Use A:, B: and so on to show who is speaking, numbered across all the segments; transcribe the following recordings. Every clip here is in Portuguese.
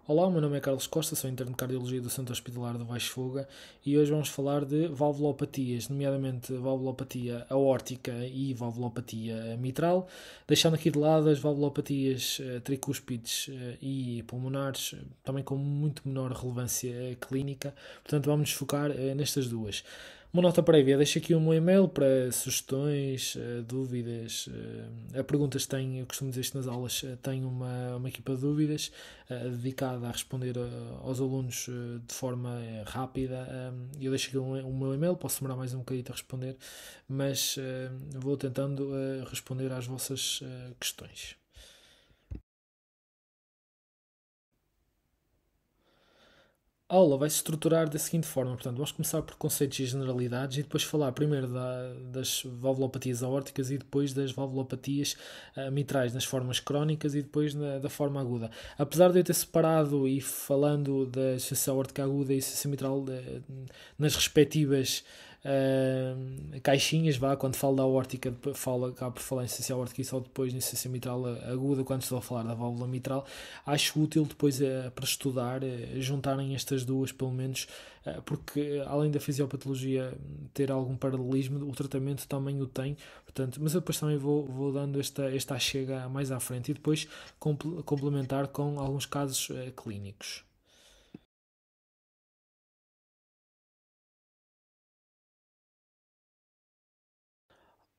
A: Olá, o meu nome é Carlos Costa, sou interno de Cardiologia do Centro Hospitalar do Baixo Fuga e hoje vamos falar de valvulopatias, nomeadamente valvulopatia aórtica e valvulopatia mitral, deixando aqui de lado as valvulopatias tricúspides e pulmonares, também com muito menor relevância clínica, portanto vamos nos focar nestas duas. Uma nota prévia, deixo aqui o meu e-mail para sugestões, dúvidas, perguntas que tenho, eu costumo dizer isto nas aulas, tenho uma equipa de dúvidas dedicada a responder aos alunos de forma rápida. Eu deixo aqui o meu e-mail, posso demorar mais um bocadinho a responder, mas vou tentando responder às vossas questões. A aula vai se estruturar da seguinte forma, portanto, vamos começar por conceitos e generalidades e depois falar primeiro das valvulopatias aórticas e depois das valvulopatias mitrais nas formas crónicas e depois da forma aguda. Apesar de eu ter separado e falando da insuficiência aórtica aguda e insuficiência mitral nas respectivas caixinhas, quando falo da aórtica, acabo por falar em insuficiência aórtica e só depois em insuficiência mitral aguda, quando estou a falar da válvula mitral, acho útil depois para estudar, juntarem estas duas pelo menos, porque além da fisiopatologia ter algum paralelismo, o tratamento também o tem, portanto, mas eu depois também vou dando esta chega mais à frente e depois complementar com alguns casos clínicos.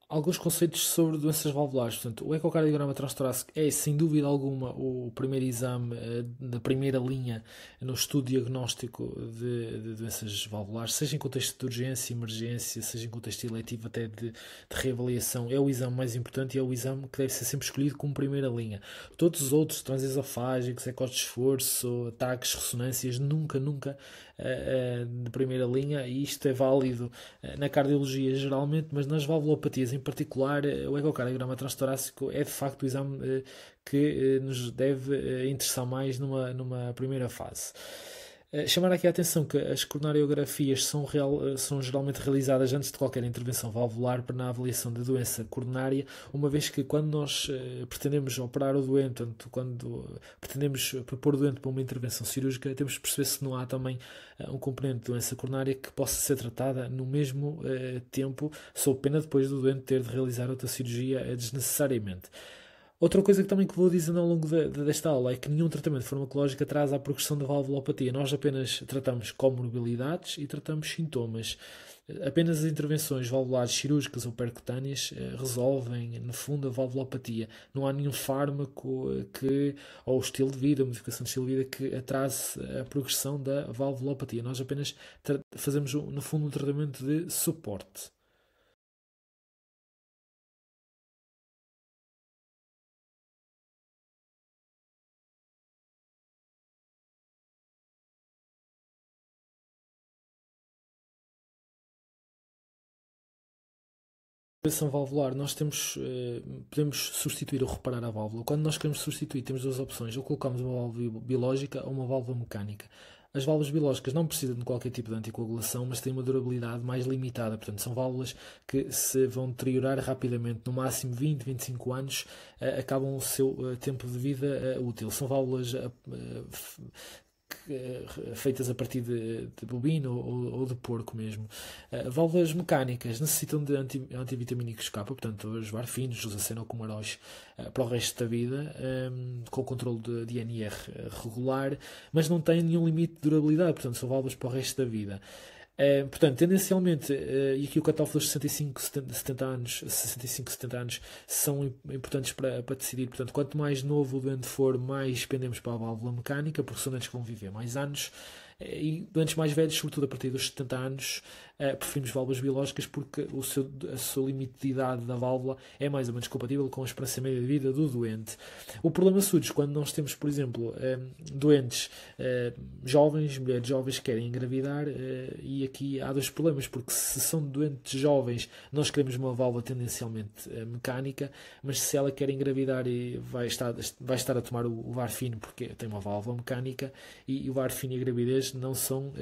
A: Alguns conceitos sobre doenças valvulares. Portanto, o ecocardiograma transtorácico é, sem dúvida alguma, o primeiro exame da primeira linha no estudo diagnóstico de doenças valvulares, seja em contexto de urgência, emergência, seja em contexto eletivo até de reavaliação. É o exame mais importante e é o exame que deve ser sempre escolhido como primeira linha. Todos os outros, transesofágicos, ecos de esforço, ataques, ressonâncias, nunca de primeira linha, e isto é válido na cardiologia geralmente, mas nas valvulopatias em particular, o ecocardiograma transtorácico é de facto o exame que nos deve interessar mais numa primeira fase. Chamar aqui a atenção que as coronariografias são geralmente realizadas antes de qualquer intervenção valvular na avaliação da doença coronária, uma vez que quando nós pretendemos operar o doente, portanto, quando pretendemos propor o doente para uma intervenção cirúrgica, temos de perceber se não há também um componente de doença coronária que possa ser tratada no mesmo tempo, sob pena depois do doente ter de realizar outra cirurgia desnecessariamente. Outra coisa que também que vou dizendo ao longo desta aula é que nenhum tratamento farmacológico atrasa a progressão da valvulopatia. Nós apenas tratamos comorbilidades e tratamos sintomas. Apenas as intervenções valvulares cirúrgicas ou percutâneas resolvem, no fundo, a valvulopatia. Não há nenhum fármaco ou estilo de vida, modificação de estilo de vida, que atrase a progressão da valvulopatia. Nós apenas fazemos, no fundo, um tratamento de suporte. Intervenção valvular, nós podemos substituir ou reparar a válvula. Quando nós queremos substituir, temos duas opções: ou colocamos uma válvula biológica ou uma válvula mecânica. As válvulas biológicas não precisam de qualquer tipo de anticoagulação, mas têm uma durabilidade mais limitada. Portanto, são válvulas que se vão deteriorar rapidamente, no máximo 20, 25 anos, acabam o seu tempo de vida útil. São válvulas feitas a partir de bovino ou de porco mesmo. Válvulas mecânicas necessitam de antivitamínicos K, portanto, os varfinos, os acenocumaróis, para o resto da vida, com o controle de NR regular, mas não têm nenhum limite de durabilidade, portanto, são válvulas para o resto da vida. Portanto, tendencialmente, e aqui o cutoff dos 65, 70 anos, 65, 70 anos são importantes para decidir. Portanto, quanto mais novo o doente for, mais pendemos para a válvula mecânica, porque são doentes que vão viver mais anos. E doentes mais velhos, sobretudo a partir dos 70 anos, preferimos válvulas biológicas porque a seu limite de idade da válvula é mais ou menos compatível com a esperança média de vida do doente. O problema surge quando nós temos, por exemplo, doentes jovens, mulheres jovens que querem engravidar, e aqui há dois problemas, porque se são doentes jovens, nós queremos uma válvula tendencialmente mecânica, mas se ela quer engravidar e vai estar a tomar o varfino porque tem uma válvula mecânica, e o varfino e a gravidez não são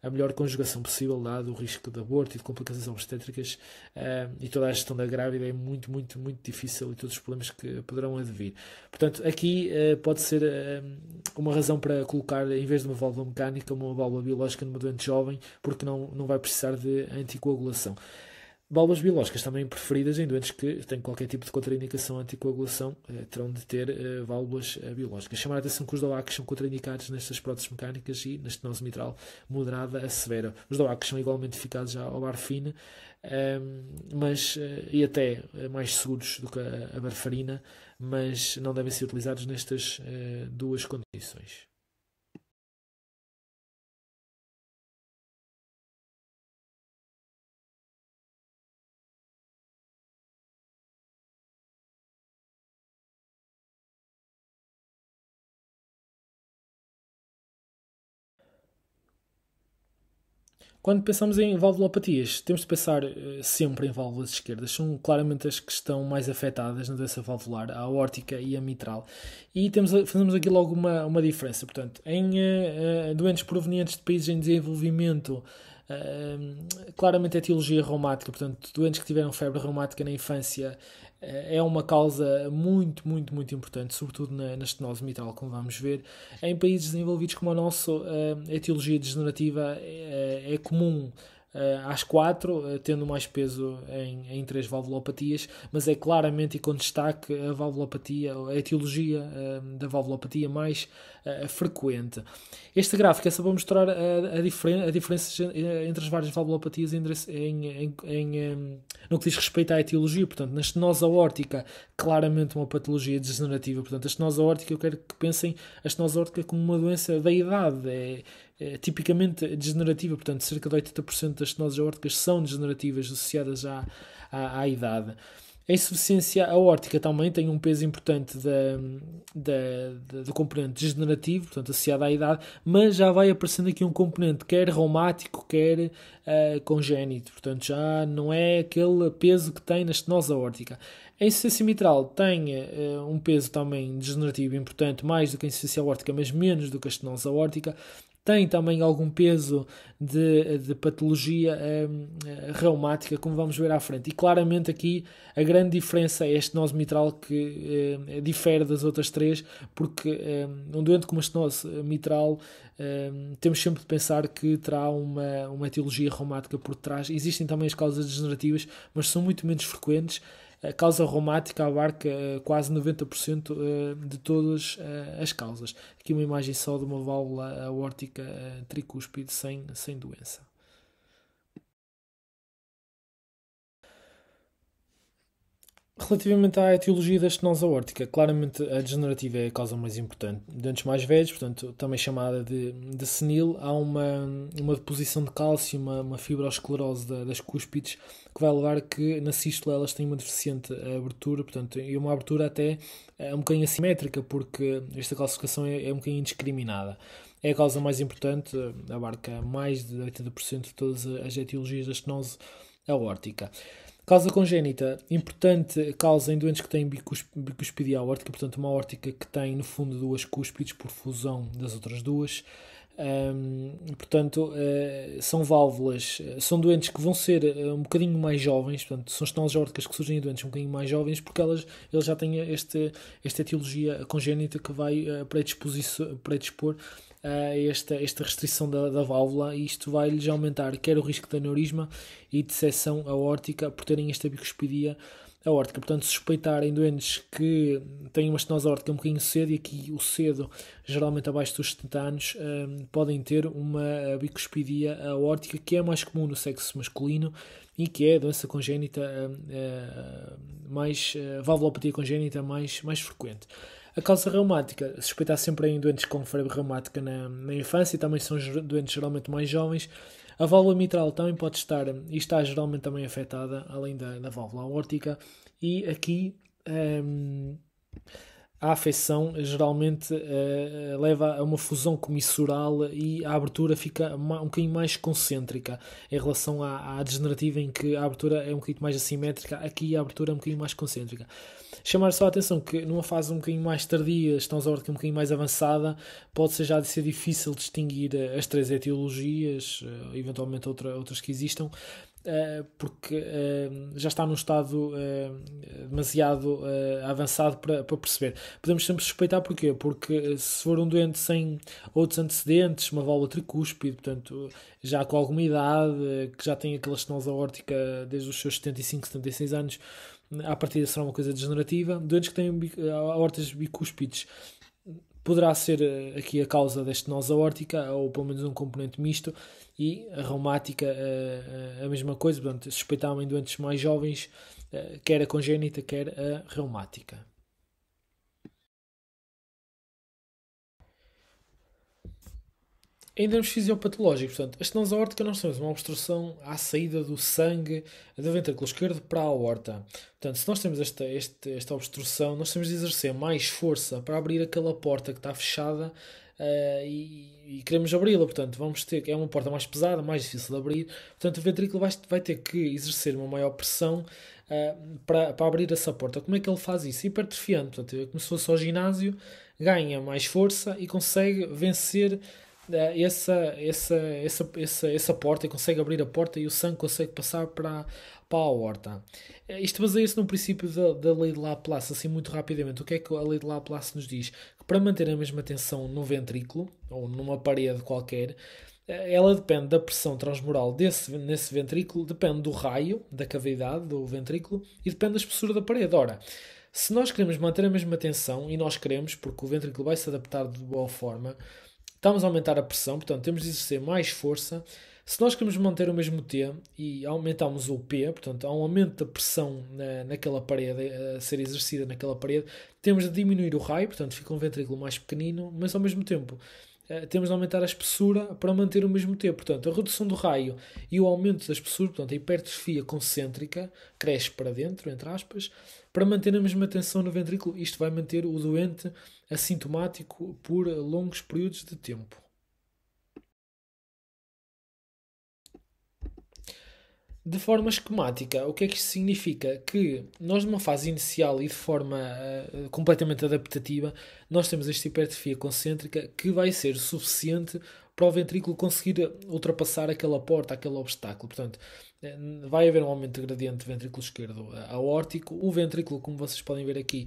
A: a melhor conjugação possível, dado o risco de aborto e de complicações obstétricas, e toda a gestão da grávida é muito, muito, muito difícil e todos os problemas que poderão advir. Portanto, aqui pode ser uma razão para colocar, em vez de uma válvula mecânica, uma válvula biológica numa doente jovem, porque não vai precisar de anticoagulação. Válvulas biológicas também preferidas em doentes que têm qualquer tipo de contraindicação à anticoagulação, terão de ter válvulas biológicas. Chamar a atenção que os DOACs são contraindicados nestas próteses mecânicas e na estenose mitral moderada a severa. Os DOACs são igualmente eficazes à warfarina, e até mais seguros do que a warfarina, mas não devem ser utilizados nestas duas condições. Quando pensamos em valvulopatias, temos de pensar sempre em válvulas esquerdas. São claramente as que estão mais afetadas na doença valvular, a aórtica e a mitral. E fazemos aqui logo uma diferença. Portanto, em doentes provenientes de países em desenvolvimento, claramente a etiologia reumática, portanto, doentes que tiveram febre reumática na infância, é uma causa muito, muito, muito importante, sobretudo na estenose mitral, como vamos ver. Em países desenvolvidos como o nosso, a etiologia degenerativa é comum às 4, tendo mais peso em 3 valvulopatias, mas é claramente e com destaque a valvulopatia, a etiologia da valvulopatia mais frequente. Este gráfico é só para mostrar a diferença entre as várias valvulopatias no que diz respeito à etiologia. Portanto, na estenose aórtica, claramente uma patologia degenerativa. Portanto, a estenose aórtica, eu quero que pensem a estenose aórtica como uma doença da idade, é tipicamente degenerativa, portanto, cerca de 80% das estenoses aórticas são degenerativas associadas à idade. A insuficiência aórtica também tem um peso importante do componente degenerativo, portanto, associado à idade, mas já vai aparecendo aqui um componente quer reumático, quer congénito, portanto, já não é aquele peso que tem na estenose aórtica. A insuficiência mitral tem um peso também degenerativo importante, mais do que a insuficiência aórtica, mas menos do que a estenose aórtica. Tem também algum peso de patologia reumática, como vamos ver à frente. E claramente aqui a grande diferença é a estenose mitral, que difere das outras três, porque um doente com uma estenose mitral temos sempre de pensar que terá uma etiologia reumática por trás. Existem também as causas degenerativas, mas são muito menos frequentes. A causa reumática abarca quase 90% de todas as causas. Aqui uma imagem só de uma válvula aórtica tricúspide sem doença. Relativamente à etiologia da estenose aórtica, claramente a degenerativa é a causa mais importante. Doentes mais velhos, portanto, também chamada de senil, há uma deposição de cálcio, uma fibrosclerose das cúspides, que vai levar que na sístole elas têm uma deficiente abertura, portanto, e uma abertura até um bocadinho assimétrica, porque esta calcificação é um bocadinho indiscriminada. É a causa mais importante, abarca mais de 80% de todas as etiologias da estenose aórtica. Causa congénita, importante causa em doentes que têm bicuspidia aórtica, portanto uma aórtica que tem no fundo duas cúspides por fusão das outras duas. Portanto, são válvulas, são doentes que vão ser um bocadinho mais jovens, portanto, são estenoses aórticas que surgem em doentes um bocadinho mais jovens, porque eles já têm esta etiologia congénita que vai predispor a esta restrição da válvula, e isto vai-lhes aumentar quer o risco de aneurisma e de dissecção aórtica por terem esta bicuspidia aórtica. Portanto, suspeitar em doentes que têm uma estenose aórtica um bocadinho cedo, e aqui o cedo, geralmente abaixo dos 70 anos, podem ter uma bicuspidia aórtica, que é mais comum no sexo masculino e que é a doença congénita, valvulopatia congénita mais frequente. A causa reumática, suspeitar sempre em doentes com febre reumática na infância, e também são doentes geralmente mais jovens. A válvula mitral também pode estar, e está geralmente também afetada, além da válvula aórtica. E aqui a afecção geralmente leva a uma fusão comissural e a abertura fica um bocadinho mais concêntrica em relação à degenerativa, em que a abertura é um bocadinho mais assimétrica, aqui a abertura é um bocadinho mais concêntrica. Chamar só a atenção que numa fase um bocadinho mais tardia, estamos a aórtica um bocadinho mais avançada, pode ser difícil distinguir as três etiologias, eventualmente outras que existam, porque já está num estado demasiado avançado para perceber. Podemos sempre suspeitar porquê? Porque se for um doente sem outros antecedentes, uma válvula tricúspide, portanto, já com alguma idade, que já tem aquela estenose aórtica desde os seus 75, 76 anos, à partida será uma coisa degenerativa. Doentes que têm aortas bicúspides, poderá ser aqui a causa da estenose aórtica, ou pelo menos um componente misto, e a reumática a mesma coisa, portanto, suspeitavam em doentes mais jovens, quer a congénita, quer a reumática. Em termos fisiopatológicos, portanto, a estenose aórtica nós temos uma obstrução à saída do sangue do ventrículo esquerdo para a aorta. Portanto, se nós temos esta obstrução, nós temos de exercer mais força para abrir aquela porta que está fechada e queremos abri-la. Portanto, é uma porta mais pesada, mais difícil de abrir. Portanto, o ventrículo vai ter que exercer uma maior pressão para abrir essa porta. Como é que ele faz isso? Hipertrofiando. Portanto, é como se fosse ao ginásio, ganha mais força e consegue vencer essa porta, e consegue abrir a porta e o sangue consegue passar para a aorta. Isto baseia-se no princípio da lei de Laplace, assim muito rapidamente. O que é que a lei de Laplace nos diz? Que para manter a mesma tensão no ventrículo, ou numa parede qualquer, ela depende da pressão transmural nesse ventrículo, depende do raio da cavidade do ventrículo e depende da espessura da parede. Ora, se nós queremos manter a mesma tensão, e nós queremos, porque o ventrículo vai se adaptar de boa forma, estamos a aumentar a pressão, portanto temos de exercer mais força. Se nós queremos manter o mesmo T e aumentamos o P, portanto há um aumento da pressão naquela parede, a ser exercida naquela parede, temos de diminuir o raio, portanto fica um ventrículo mais pequenino, mas ao mesmo tempo temos de aumentar a espessura para manter o mesmo T. Portanto, a redução do raio e o aumento da espessura, portanto a hipertrofia concêntrica, cresce para dentro, entre aspas, para manter a mesma tensão no ventrículo. Isto vai manter o doente assintomático por longos períodos de tempo. De forma esquemática, o que é que isto significa? Que nós numa fase inicial e de forma completamente adaptativa, nós temos esta hipertrofia concêntrica que vai ser suficiente para o ventrículo conseguir ultrapassar aquela porta, aquele obstáculo. Portanto, vai haver um aumento de gradiente do ventrículo esquerdo aórtico, o ventrículo, como vocês podem ver aqui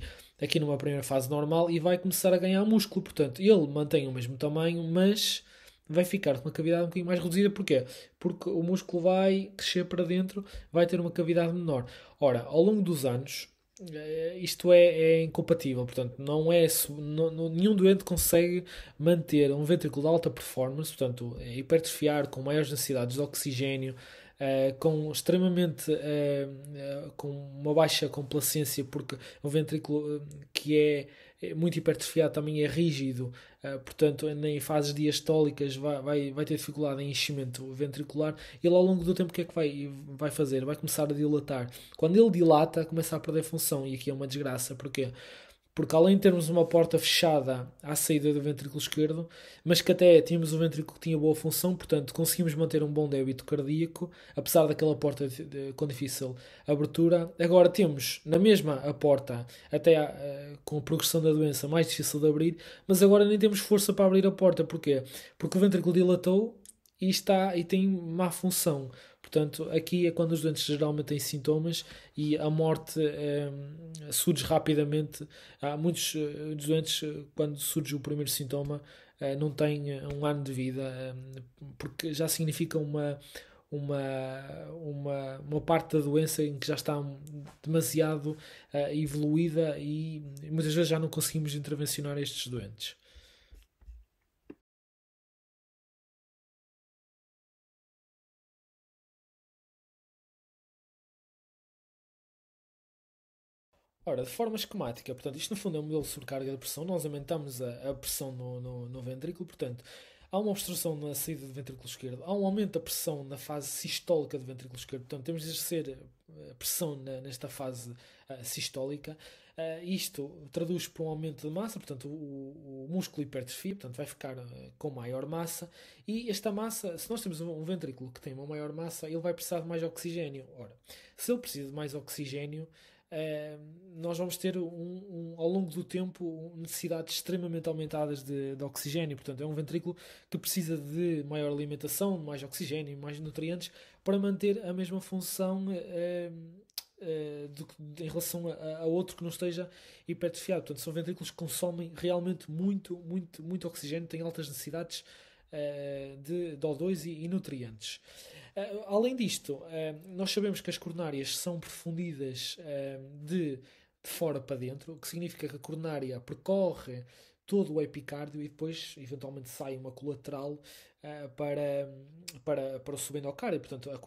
A: numa primeira fase normal, e vai começar a ganhar músculo. Portanto, ele mantém o mesmo tamanho, mas vai ficar com uma cavidade um bocadinho mais reduzida. Porquê? Porque o músculo vai crescer para dentro, vai ter uma cavidade menor. Ora, ao longo dos anos, isto é incompatível. Portanto, nenhum doente consegue manter um ventrículo de alta performance, portanto, hipertrofiar com maiores necessidades de oxigênio, com uma baixa complacência, porque o ventrículo que é muito hipertrofiado também é rígido, portanto em fases diastólicas vai ter dificuldade em enchimento ventricular. Ele ao longo do tempo o que é que vai fazer? Vai começar a dilatar. Quando ele dilata, começa a perder função, e aqui é uma desgraça. Porquê? Porque além de termos uma porta fechada à saída do ventrículo esquerdo, mas que até tínhamos o ventrículo que tinha boa função, portanto conseguimos manter um bom débito cardíaco, apesar daquela porta com difícil abertura. Agora temos na mesma a porta, até com a progressão da doença, mais difícil de abrir, mas agora nem temos força para abrir a porta. Porquê? Porque o ventrículo dilatou e tem má função. Portanto, aqui é quando os doentes geralmente têm sintomas e a morte surge rapidamente. Há muitos doentes, quando surge o primeiro sintoma, não têm um ano de vida, porque já significa uma, uma parte da doença em que já está demasiado evoluída, e muitas vezes já não conseguimos intervencionar estes doentes. Ora, de forma esquemática, portanto, isto no fundo é um modelo de sobrecarga de pressão. Nós aumentamos a pressão no ventrículo, portanto, há uma obstrução na saída do ventrículo esquerdo, há um aumento da pressão na fase sistólica do ventrículo esquerdo, portanto, temos de exercer pressão nesta fase sistólica. Isto traduz para um aumento de massa, portanto o músculo hipertrofia, portanto vai ficar com maior massa, e esta massa, se nós temos um ventrículo que tem uma maior massa, ele vai precisar de mais oxigênio. Ora, se ele precisa de mais oxigênio, nós vamos ter ao longo do tempo necessidades extremamente aumentadas de oxigênio. Portanto, é um ventrículo que precisa de maior alimentação, mais oxigênio, mais nutrientes para manter a mesma função em relação a outro que não esteja hipertrofiado. Portanto, são ventrículos que consomem realmente muito oxigênio, têm altas necessidades de O2 e nutrientes. Além disto, nós sabemos que as coronárias são perfundidas de fora para dentro, o que significa que a coronária percorre todo o epicárdio e depois eventualmente sai uma colateral para o subendocárdio. Portanto, a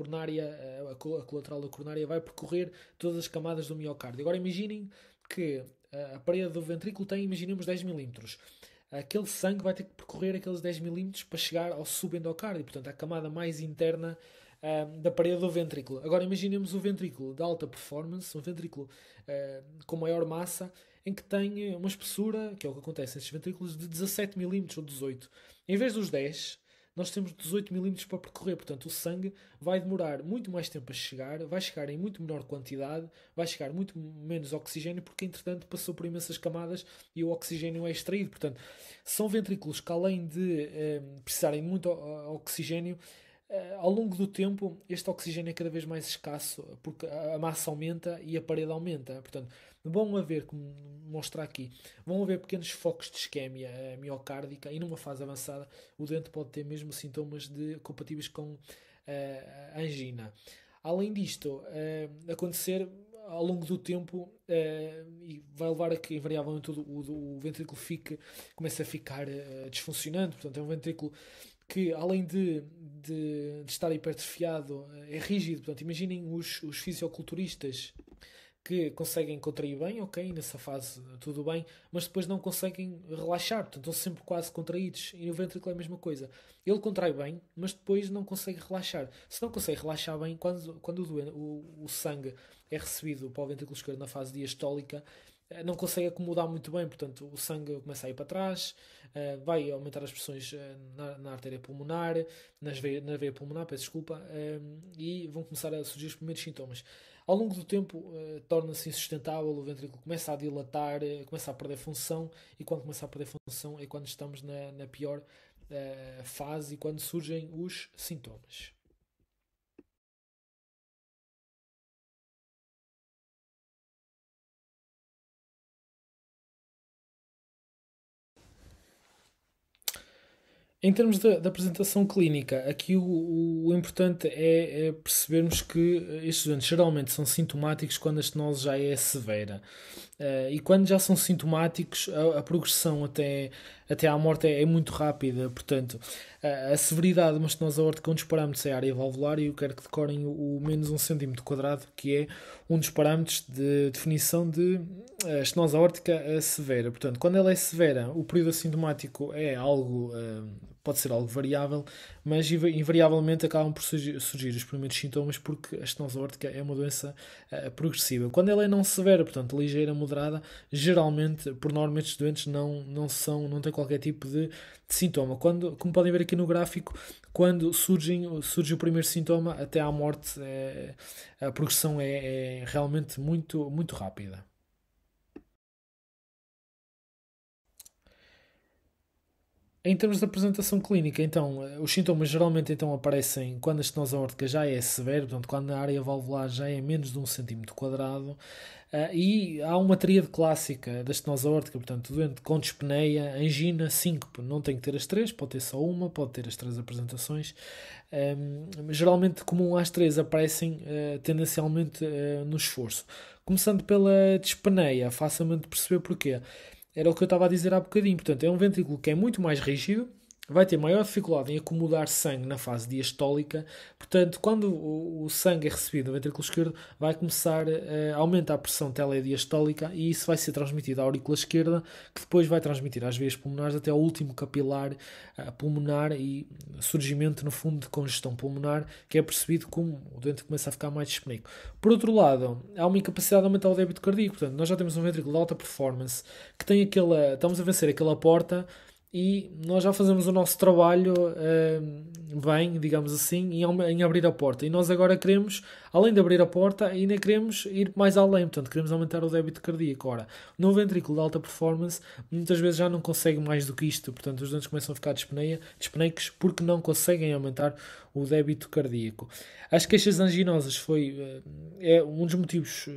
A: colateral da coronária vai percorrer todas as camadas do miocárdio. Agora imaginem que a parede do ventrículo tem, imaginemos, 10 milímetros. Aquele sangue vai ter que percorrer aqueles 10 milímetros para chegar ao subendocárdio, portanto, à camada mais interna da parede do ventrículo. Agora imaginemos o ventrículo de alta performance, um ventrículo com maior massa, em que tem uma espessura, que é o que acontece nestes ventrículos, de 17 milímetros ou 18. Em vez dos 10, nós temos 18 milímetros para percorrer. Portanto, o sangue vai demorar muito mais tempo a chegar, vai chegar em muito menor quantidade, vai chegar muito menos oxigênio, porque entretanto passou por imensas camadas e o oxigênio é extraído. Portanto, são ventrículos que, além de precisarem de muito oxigênio, ao longo do tempo este oxigênio é cada vez mais escasso porque a massa aumenta e a parede aumenta. Portanto, vão haver, como mostra aqui, vão haver pequenos focos de isquémia miocárdica e numa fase avançada o doente pode ter mesmo sintomas compatíveis com angina. Além disto, acontecer ao longo do tempo e vai levar a que invariavelmente o ventrículo comece a ficar disfuncionante. Portanto, é um ventrículo que, além de estar hipertrofiado, é rígido. Portanto, imaginem os fisiculturistas que conseguem contrair bem, ok, nessa fase tudo bem, mas depois não conseguem relaxar, portanto estão sempre quase contraídos. E no ventrículo é a mesma coisa. Ele contrai bem, mas depois não consegue relaxar. Se não consegue relaxar bem, quando o sangue é recebido para o ventrículo esquerdo na fase diastólica, não consegue acomodar muito bem, portanto o sangue começa a ir para trás, vai aumentar as pressões na artéria pulmonar, na veia pulmonar, peço desculpa, e vão começar a surgir os primeiros sintomas. Ao longo do tempo torna-se insustentável, o ventrículo começa a dilatar, começa a perder função, e quando começa a perder função é quando estamos na pior fase e quando surgem os sintomas. Em termos da apresentação clínica, aqui o importante é percebermos que estes doentes geralmente são sintomáticos quando a estenose já é severa. E quando já são sintomáticos, a progressão até à morte é muito rápida. Portanto, a severidade de uma estenose aórtica, um dos parâmetros é a área valvular, e eu quero que decorem o menos 1 cm², que é um dos parâmetros de definição de estenose aórtica severa. Portanto, quando ela é severa, o período assintomático é algo, pode ser algo variável, mas invariavelmente acabam por surgir os primeiros sintomas, porque a estenose aórtica é uma doença progressiva. Quando ela é não severa, portanto ligeira, moderada, geralmente, por norma, estes doentes não têm qualquer tipo de sintoma. Como podem ver aqui no gráfico, quando surge o primeiro sintoma até à morte, a progressão é realmente muito rápida. Em termos de apresentação clínica, então, os sintomas geralmente então aparecem quando a estenose aórtica já é severa, portanto, quando a área valvular já é menos de 1 cm², e há uma tríade clássica da estenose aórtica, portanto, doente com dispneia, angina, síncope. Não tem que ter as três, pode ter só uma, pode ter as três apresentações. Geralmente, comum às três, aparecem tendencialmente no esforço. Começando pela dispneia, facilmente perceber porquê. Era o que eu estava a dizer há bocadinho. Portanto, é um ventrículo que é muito mais rígido, vai ter maior dificuldade em acomodar sangue na fase diastólica. Portanto, quando o sangue é recebido no ventrículo esquerdo, vai começar a aumentar a pressão telediastólica e isso vai ser transmitido à aurícula esquerda, que depois vai transmitir às veias pulmonares até ao último capilar pulmonar e surgimento, no fundo, de congestão pulmonar, que é percebido como o doente começa a ficar mais dispneco. Por outro lado, há uma incapacidade de aumentar o débito cardíaco. Portanto, nós já temos um ventrículo de alta performance que tem estamos a vencer aquela porta e nós já fazemos o nosso trabalho bem, digamos assim, em abrir a porta. E nós agora queremos, além de abrir a porta, ainda queremos ir mais além. Portanto, queremos aumentar o débito cardíaco. Ora, no ventrículo de alta performance, muitas vezes já não consegue mais do que isto. Portanto, os doentes começam a ficar dispneicos porque não conseguem aumentar o débito cardíaco. As queixas anginosas é um dos motivos,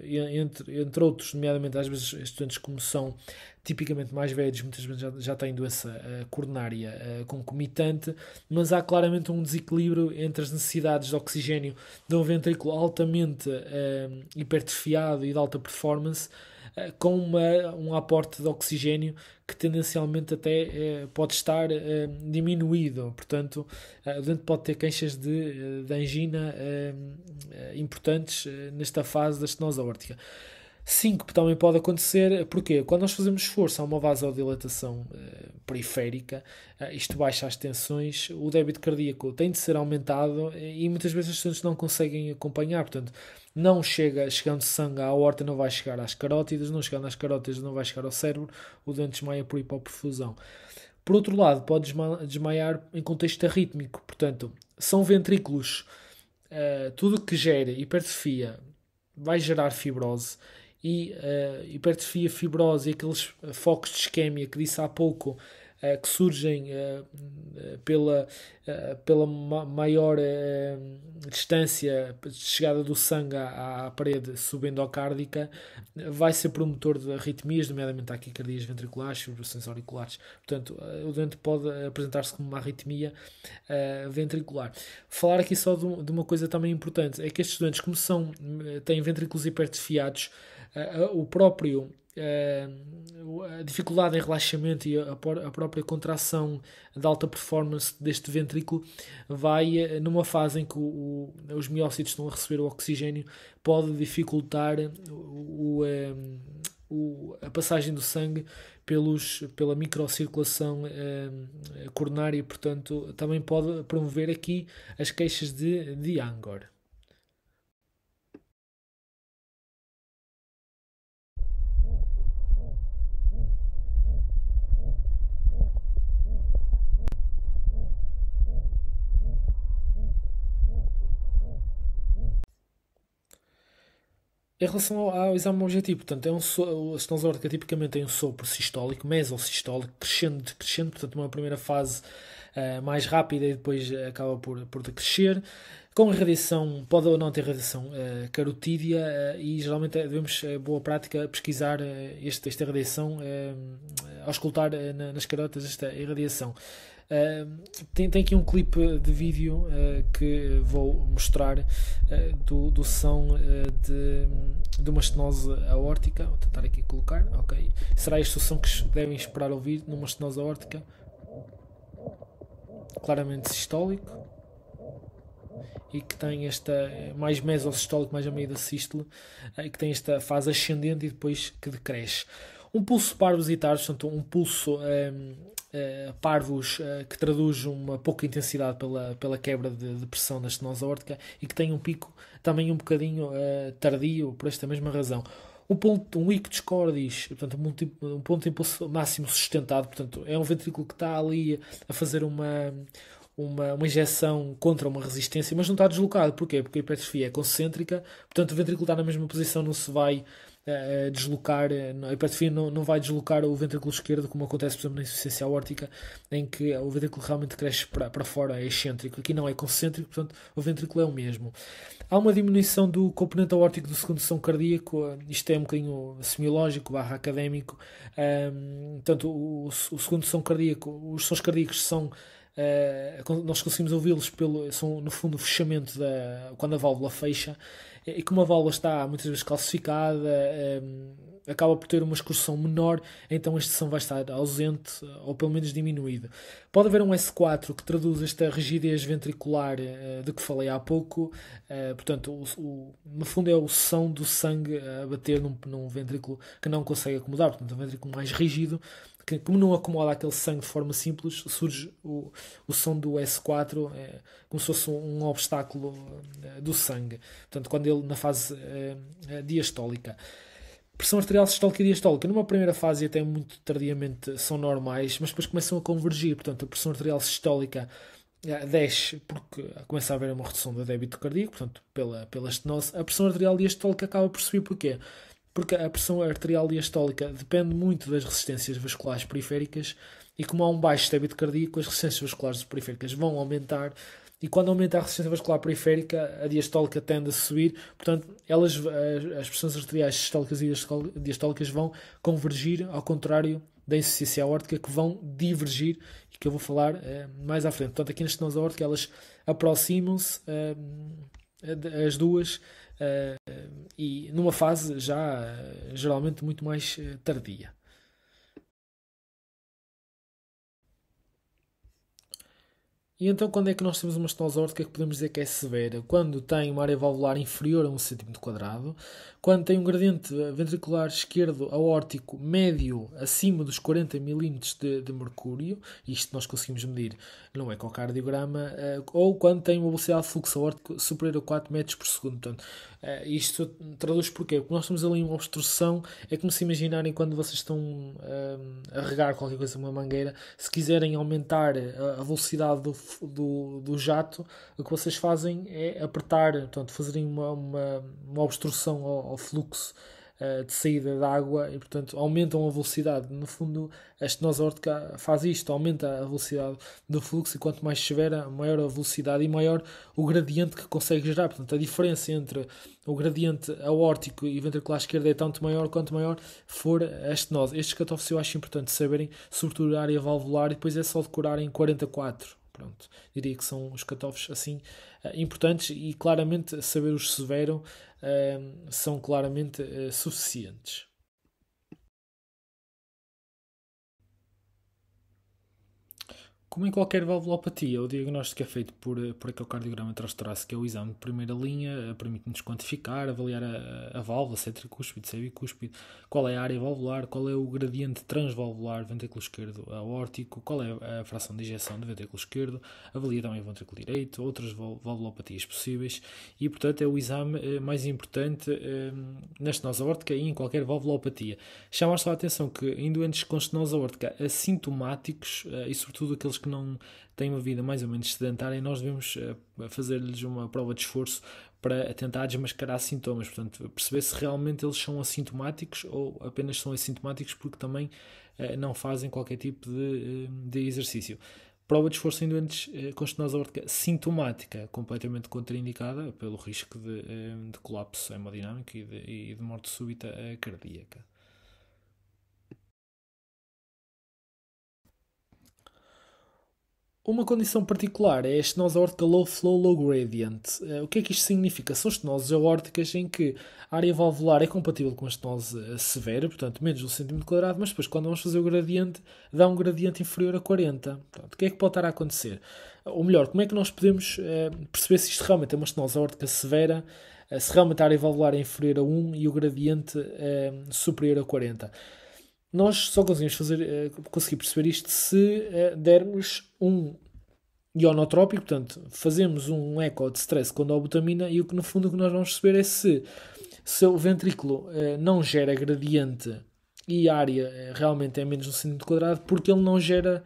A: entre outros, nomeadamente às vezes estudantes como são tipicamente mais velhos, muitas vezes já têm doença coronária concomitante, mas há claramente um desequilíbrio entre as necessidades de oxigênio de um ventrículo altamente hipertrofiado e de alta performance, com um aporte de oxigênio que tendencialmente até pode estar diminuído. Portanto, o doente pode ter queixas de angina importantes nesta fase da estenose aórtica. Síncope também pode acontecer, porque quando nós fazemos esforço há uma vasodilatação periférica, isto baixa as tensões, o débito cardíaco tem de ser aumentado e muitas vezes os estudantes não conseguem acompanhar, portanto, chegando sangue à aorta não vai chegar às carótidas, não chegando às carótidas não vai chegar ao cérebro, o doente desmaia por hipoperfusão. Por outro lado, pode desmaiar em contexto arrítmico, portanto, são ventrículos, tudo que gera hipertrofia vai gerar fibrose, e hipertrofia, fibrose e aqueles focos de isquémia que disse há pouco, que surgem pela maior distância de chegada do sangue à parede subendocárdica, vai ser promotor de arritmias, nomeadamente taquicardias ventriculares, fibrilações auriculares. Portanto, o doente pode apresentar-se como uma arritmia ventricular. Falar aqui só de uma coisa também importante, é que estes doentes, como têm ventrículos hipertrofiados, a dificuldade em relaxamento e a própria contração de alta performance deste ventrículo vai, numa fase em que os miócitos estão a receber o oxigênio, pode dificultar a passagem do sangue pela microcirculação coronária, portanto também pode promover aqui as queixas de Angor. Em relação ao exame objetivo, portanto, a estenose aórtica tipicamente tem um sopro sistólico, mesosistólico, crescente, portanto, uma primeira fase mais rápida e depois acaba por decrescer. Com irradiação, pode ou não ter radiação carotídea e geralmente devemos, boa prática, pesquisar esta irradiação, auscultar nas carotas esta irradiação. Tem aqui um clipe de vídeo que vou mostrar do som de uma estenose aórtica. Vou tentar aqui colocar. Ok. Será este o som que devem esperar ouvir numa estenose aórtica? Claramente sistólico. E que tem esta mais mesosistólico, mais a meio da sístole, e que tem esta fase ascendente e depois que decresce. Um pulso parvositário, portanto, um pulso parvos que traduz uma pouca intensidade pela quebra de pressão da estenose aórtica e que tem um pico também um bocadinho tardio por esta mesma razão. Um ictus cordis, portanto, um ponto de impulso máximo sustentado, portanto, é um ventrículo que está ali a fazer uma injeção contra uma resistência, mas não está deslocado. Porquê? Porque a hipertrofia é concêntrica, portanto o ventrículo está na mesma posição, não se vai deslocar, a hipertrofia não vai deslocar o ventrículo esquerdo, como acontece, por exemplo, na insuficiência aórtica, em que o ventrículo realmente cresce para fora, é excêntrico. Aqui não é concêntrico, portanto o ventrículo é o mesmo. Há uma diminuição do componente aórtico do segundo som cardíaco, isto é um bocadinho semiológico, académico. Portanto, o segundo som cardíaco, os sons cardíacos são nós conseguimos ouvi-los são no fundo o fechamento quando a válvula fecha, e como a válvula está muitas vezes calcificada, acaba por ter uma excursão menor, então a extensão vai estar ausente ou pelo menos diminuída. Pode haver um S4 que traduz esta rigidez ventricular de que falei há pouco, portanto, no fundo é o som do sangue a bater num ventrículo que não consegue acomodar, portanto, um ventrículo mais rígido, que como não acomoda aquele sangue de forma simples, surge o som do S4, como se fosse um obstáculo do sangue. Portanto, quando ele na fase diastólica. Pressão arterial sistólica e diastólica, numa primeira fase até muito tardiamente são normais, mas depois começam a convergir. Portanto, a pressão arterial sistólica desce porque começa a haver uma redução do débito cardíaco, portanto, pela estenose. A pressão arterial diastólica acaba por subir porquê? Porque a pressão arterial diastólica depende muito das resistências vasculares periféricas e como há um baixo débito cardíaco, as resistências vasculares periféricas vão aumentar e quando aumenta a resistência vascular periférica, a diastólica tende a subir, portanto, as pressões arteriais sistólicas e diastólicas vão convergir, ao contrário da insuficiência aórtica, que vão divergir e que eu vou falar mais à frente. Portanto, aqui na estenose aórtica elas aproximam-se as duas e numa fase já geralmente muito mais tardia. E então, quando é que nós temos uma estenose aórtica que podemos dizer que é severa? Quando tem uma área valvular inferior a 1 cm², quando tem um gradiente ventricular esquerdo aórtico médio acima dos 40 mm de mercúrio, isto nós conseguimos medir num ecocardiograma, ou quando tem uma velocidade de fluxo aórtico superior a 4 metros por segundo. Portanto, isto traduz porquê? Porque nós temos ali uma obstrução, é como se imaginarem quando vocês estão a regar qualquer coisa numa mangueira, se quiserem aumentar a velocidade do jato, o que vocês fazem é apertar, portanto, fazerem uma obstrução ao fluxo de saída da água e, portanto, aumentam a velocidade. No fundo, a estenose aórtica faz isto, aumenta a velocidade do fluxo e quanto mais severa, maior a velocidade e maior o gradiente que consegue gerar. Portanto, a diferença entre o gradiente aórtico e ventricular esquerdo é tanto maior quanto maior for a estenose. Estes cutoffs eu acho importante saberem, sobretudo a área valvular, e depois é só decorarem 44. Pronto, diria que são os cutoffs assim importantes e claramente saber os severo são claramente suficientes. Como em qualquer valvulopatia, o diagnóstico é feito por ecocardiograma transtorácico, que é o exame de primeira linha, permite-nos quantificar, avaliar a válvula, se é tricúspide, se é bicúspide, qual é a área valvular, qual é o gradiente transvalvular ventrículo esquerdo aórtico, qual é a fração de ejeção do ventrículo esquerdo, avalia também o ventrículo direito, outras valvulopatias possíveis e, portanto, é o exame mais importante na estenose aórtica e em qualquer valvulopatia. Chama só a atenção que em doentes com estenose aórtica assintomáticos e, sobretudo, aqueles que não têm uma vida mais ou menos sedentária, nós devemos fazer-lhes uma prova de esforço para tentar desmascarar sintomas, portanto, perceber se realmente eles são assintomáticos ou apenas são assintomáticos porque também não fazem qualquer tipo de exercício. Prova de esforço em doentes com estenose aórtica sintomática, completamente contraindicada pelo risco de colapso hemodinâmico e de morte súbita cardíaca. Uma condição particular é a estenose aórtica low flow, low gradient. O que é que isto significa? São estenoses aórticas em que a área valvular é compatível com a estenose severa, portanto menos de 1 cm², mas depois quando vamos fazer o gradiente, dá um gradiente inferior a 40. Portanto, o que é que pode estar a acontecer? Ou melhor, como é que nós podemos perceber se isto realmente é uma estenose aórtica severa, se realmente a área valvular é inferior a 1 e o gradiente superior a 40? Nós só conseguir perceber isto se dermos um ionotrópico, portanto, fazemos um eco de stress com dobutamina e no fundo o que nós vamos perceber é se o ventrículo não gera gradiente e a área realmente é menos de 1 cm², porque ele não gera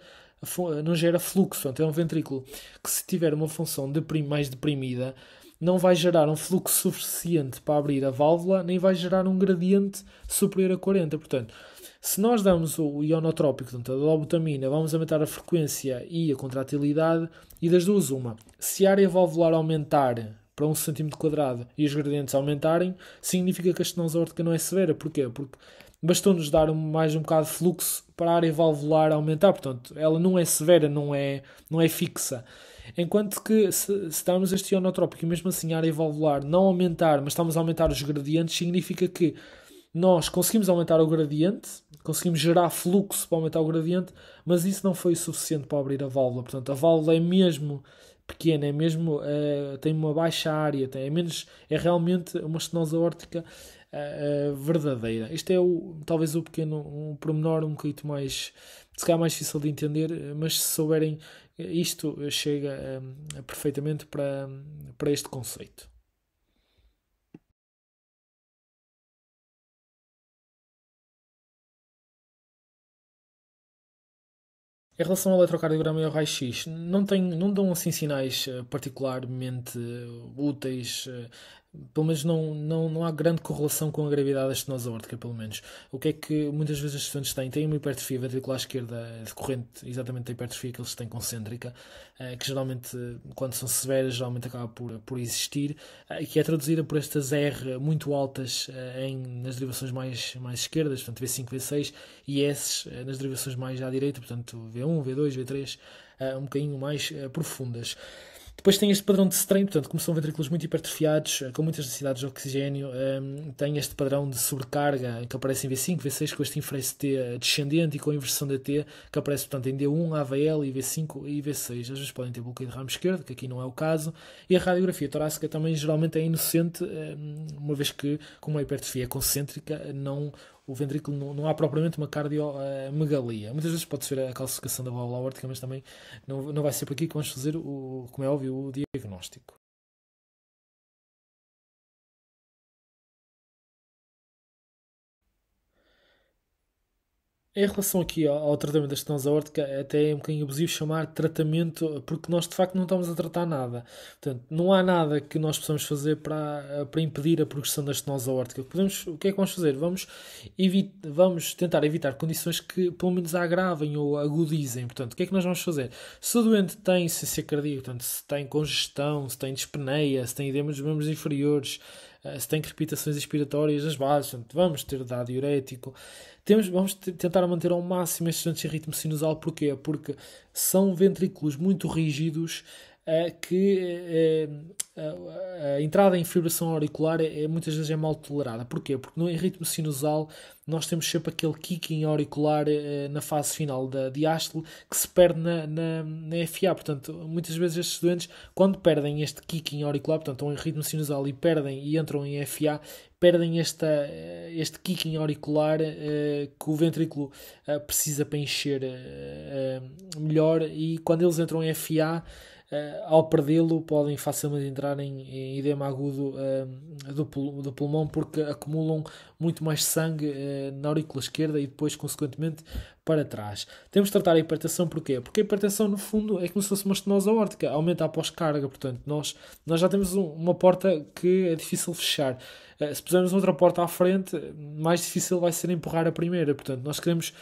A: fluxo. Portanto, é um ventrículo que, se tiver uma função mais deprimida, não vai gerar um fluxo suficiente para abrir a válvula, nem vai gerar um gradiente superior a 40. Portanto, se nós damos o ionotrópico, portanto, a dobutamina, vamos aumentar a frequência e a contratilidade, e das duas uma. Se a área valvular aumentar para 1 cm² e os gradientes aumentarem, significa que a estenose aórtica não é severa. Porquê? Porque bastou-nos dar mais um bocado de fluxo para a área valvular aumentar. Portanto, ela não é severa, não é fixa. Enquanto que se darmos este ionotrópico e mesmo assim a área valvular não aumentar, mas estamos a aumentar os gradientes, significa que nós conseguimos aumentar o gradiente, conseguimos gerar fluxo para aumentar o gradiente, mas isso não foi o suficiente para abrir a válvula. Portanto, a válvula é mesmo pequena, é mesmo, tem uma baixa área, é realmente uma estenose aórtica verdadeira. Este é talvez o pequeno, um pormenor um bocadinho mais, se calhar mais difícil de entender, mas se souberem isto, chega perfeitamente para este conceito. Em relação ao eletrocardiograma e ao raio-x, não dão assim sinais particularmente úteis, pelo menos não há grande correlação com a gravidade da estenose aórtica, pelo menos. O que é que muitas vezes os estudantes têm? Têm uma hipertrofia ventricular esquerda decorrente exatamente da hipertrofia que eles têm concêntrica, que geralmente, quando são severas, geralmente acaba por existir, que é traduzida por estas R muito altas nas derivações mais esquerdas, portanto V5, V6, e S nas derivações mais à direita, portanto V1, V2, V3, um bocadinho mais profundas. Depois tem este padrão de strain, portanto, como são ventrículos muito hipertrofiados, com muitas necessidades de oxigênio, tem este padrão de sobrecarga que aparece em V5, V6, com este inferência T descendente e com a inversão da T, que aparece, portanto, em D1, AVL, e V5 e V6. Às vezes podem ter bloqueio de ramo esquerdo, que aqui não é o caso, e a radiografia torácica também geralmente é inocente, uma vez que, como a hipertrofia é concêntrica, o ventrículo não há propriamente uma cardiomegalia. Muitas vezes pode ser a calcificação da válvula aórtica, mas também não vai ser por aqui que vamos fazer, como é óbvio, o diagnóstico. Em relação aqui ao tratamento da estenose aórtica, até é um bocadinho abusivo chamar tratamento, porque nós de facto não estamos a tratar nada. Portanto, não há nada que nós possamos fazer para impedir a progressão da estenose aórtica. O que é que vamos fazer? Vamos tentar evitar condições que pelo menos a agravem ou agudizem. Portanto, o que é que nós vamos fazer? Se o doente tem insuficiência cardíaca, portanto, se tem congestão, se tem dispneia, se tem edema dos membros inferiores, se tem crepitações expiratórias das bases, portanto, vamos ter dado diurético. Vamos tentar manter ao máximo estes estudantes em ritmo sinusal. Porquê? Porque são ventrículos muito rígidos que a entrada em fibração auricular muitas vezes é mal tolerada. Porquê? Porque em ritmo sinusal nós temos sempre aquele kicking auricular na fase final da diástole que se perde na FA. Portanto, muitas vezes estes doentes, quando perdem este kicking auricular, portanto, estão em ritmo sinusal e perdem e entram em FA, perdem este kicking auricular que o ventrículo precisa para encher melhor, e quando eles entram em FA, ao perdê-lo podem facilmente entrar em edema agudo do pulmão, porque acumulam muito mais sangue na aurícula esquerda e depois consequentemente para trás. Temos de tratar a hipertensão. Porquê? Porque a hipertensão no fundo é como se fosse uma estenose aórtica, aumenta a pós-carga, portanto nós já temos uma porta que é difícil fechar. Se pusermos outra porta à frente, mais difícil vai ser empurrar a primeira. Portanto, nós queremos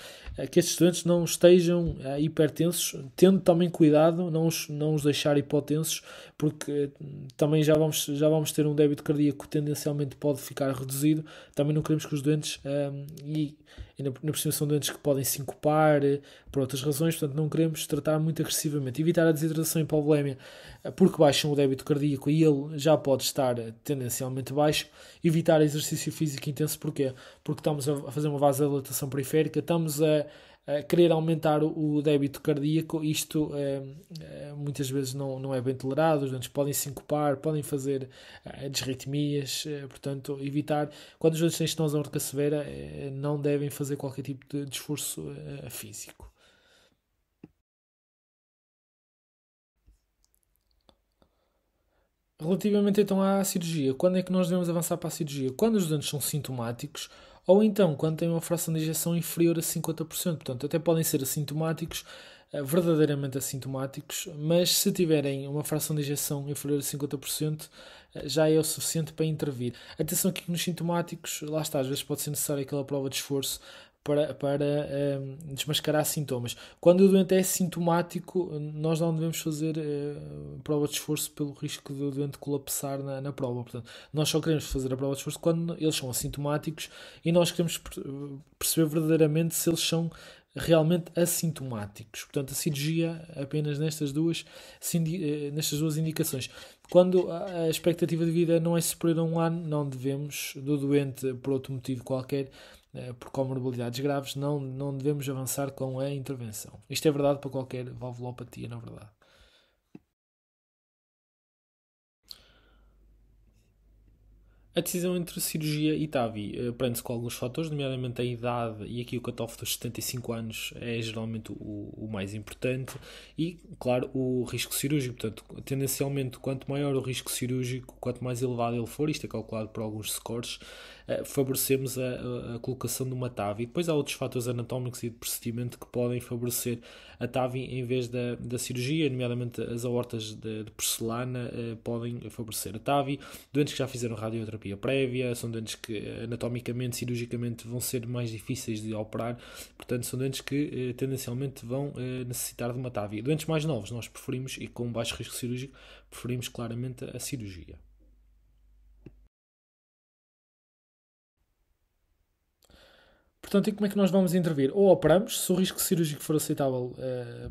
A: que estes estudantes não estejam hipertensos, tendo também cuidado, não os deixar hipotensos, porque também já vamos ter um débito cardíaco que tendencialmente pode ficar reduzido. Também não queremos que os doentes, e na por cima são doentes que podem sincopar por outras razões, portanto não queremos tratar muito agressivamente. Evitar a desidratação e hipovolemia, porque baixam o débito cardíaco e ele já pode estar tendencialmente baixo. Evitar exercício físico intenso. Porquê? Porque estamos a fazer uma vasodilatação periférica, estamos a querer aumentar o débito cardíaco. Isto muitas vezes não é bem tolerado. Os doentes podem sincopar, podem fazer disritmias. Portanto, evitar, quando os doentes têm estenose aórtica severa, não devem fazer qualquer tipo de esforço físico. Relativamente então à cirurgia, quando é que nós devemos avançar para a cirurgia? Quando os doentes são sintomáticos, ou então quando têm uma fração de ejeção inferior a 50%. Portanto, até podem ser assintomáticos, verdadeiramente assintomáticos, mas se tiverem uma fração de ejeção inferior a 50%, já é o suficiente para intervir. Atenção aqui que nos sintomáticos, lá está, às vezes pode ser necessária aquela prova de esforço para desmascarar sintomas. Quando o doente é sintomático, nós não devemos fazer prova de esforço pelo risco do doente colapsar na prova. Portanto, nós só queremos fazer a prova de esforço quando eles são assintomáticos, e nós queremos perceber verdadeiramente se eles são realmente assintomáticos. Portanto, a cirurgia apenas nestas duas indicações. Quando a expectativa de vida não é superior a um ano, não devemos, do doente por outro motivo qualquer, por comorbilidades graves, não devemos avançar com a intervenção. Isto é verdade para qualquer valvulopatia, na verdade. A decisão entre cirurgia e TAVI prende-se com alguns fatores, nomeadamente a idade, e aqui o cutoff dos 75 anos é geralmente o mais importante, e, claro, o risco cirúrgico. Portanto, tendencialmente, quanto maior o risco cirúrgico, quanto mais elevado ele for, isto é calculado por alguns scores, favorecemos a colocação de uma TAVI. E depois há outros fatores anatómicos e de procedimento que podem favorecer a TAVI em vez da cirurgia, nomeadamente as aortas de porcelana podem favorecer a TAVI. Doentes que já fizeram radioterapia prévia, são doentes que anatomicamente, cirurgicamente vão ser mais difíceis de operar, portanto são doentes que tendencialmente vão necessitar de uma TAVI. Doentes mais novos nós preferimos, e com baixo risco cirúrgico, preferimos claramente a cirurgia. Portanto, e como é que nós vamos intervir? Ou operamos, se o risco cirúrgico for aceitável,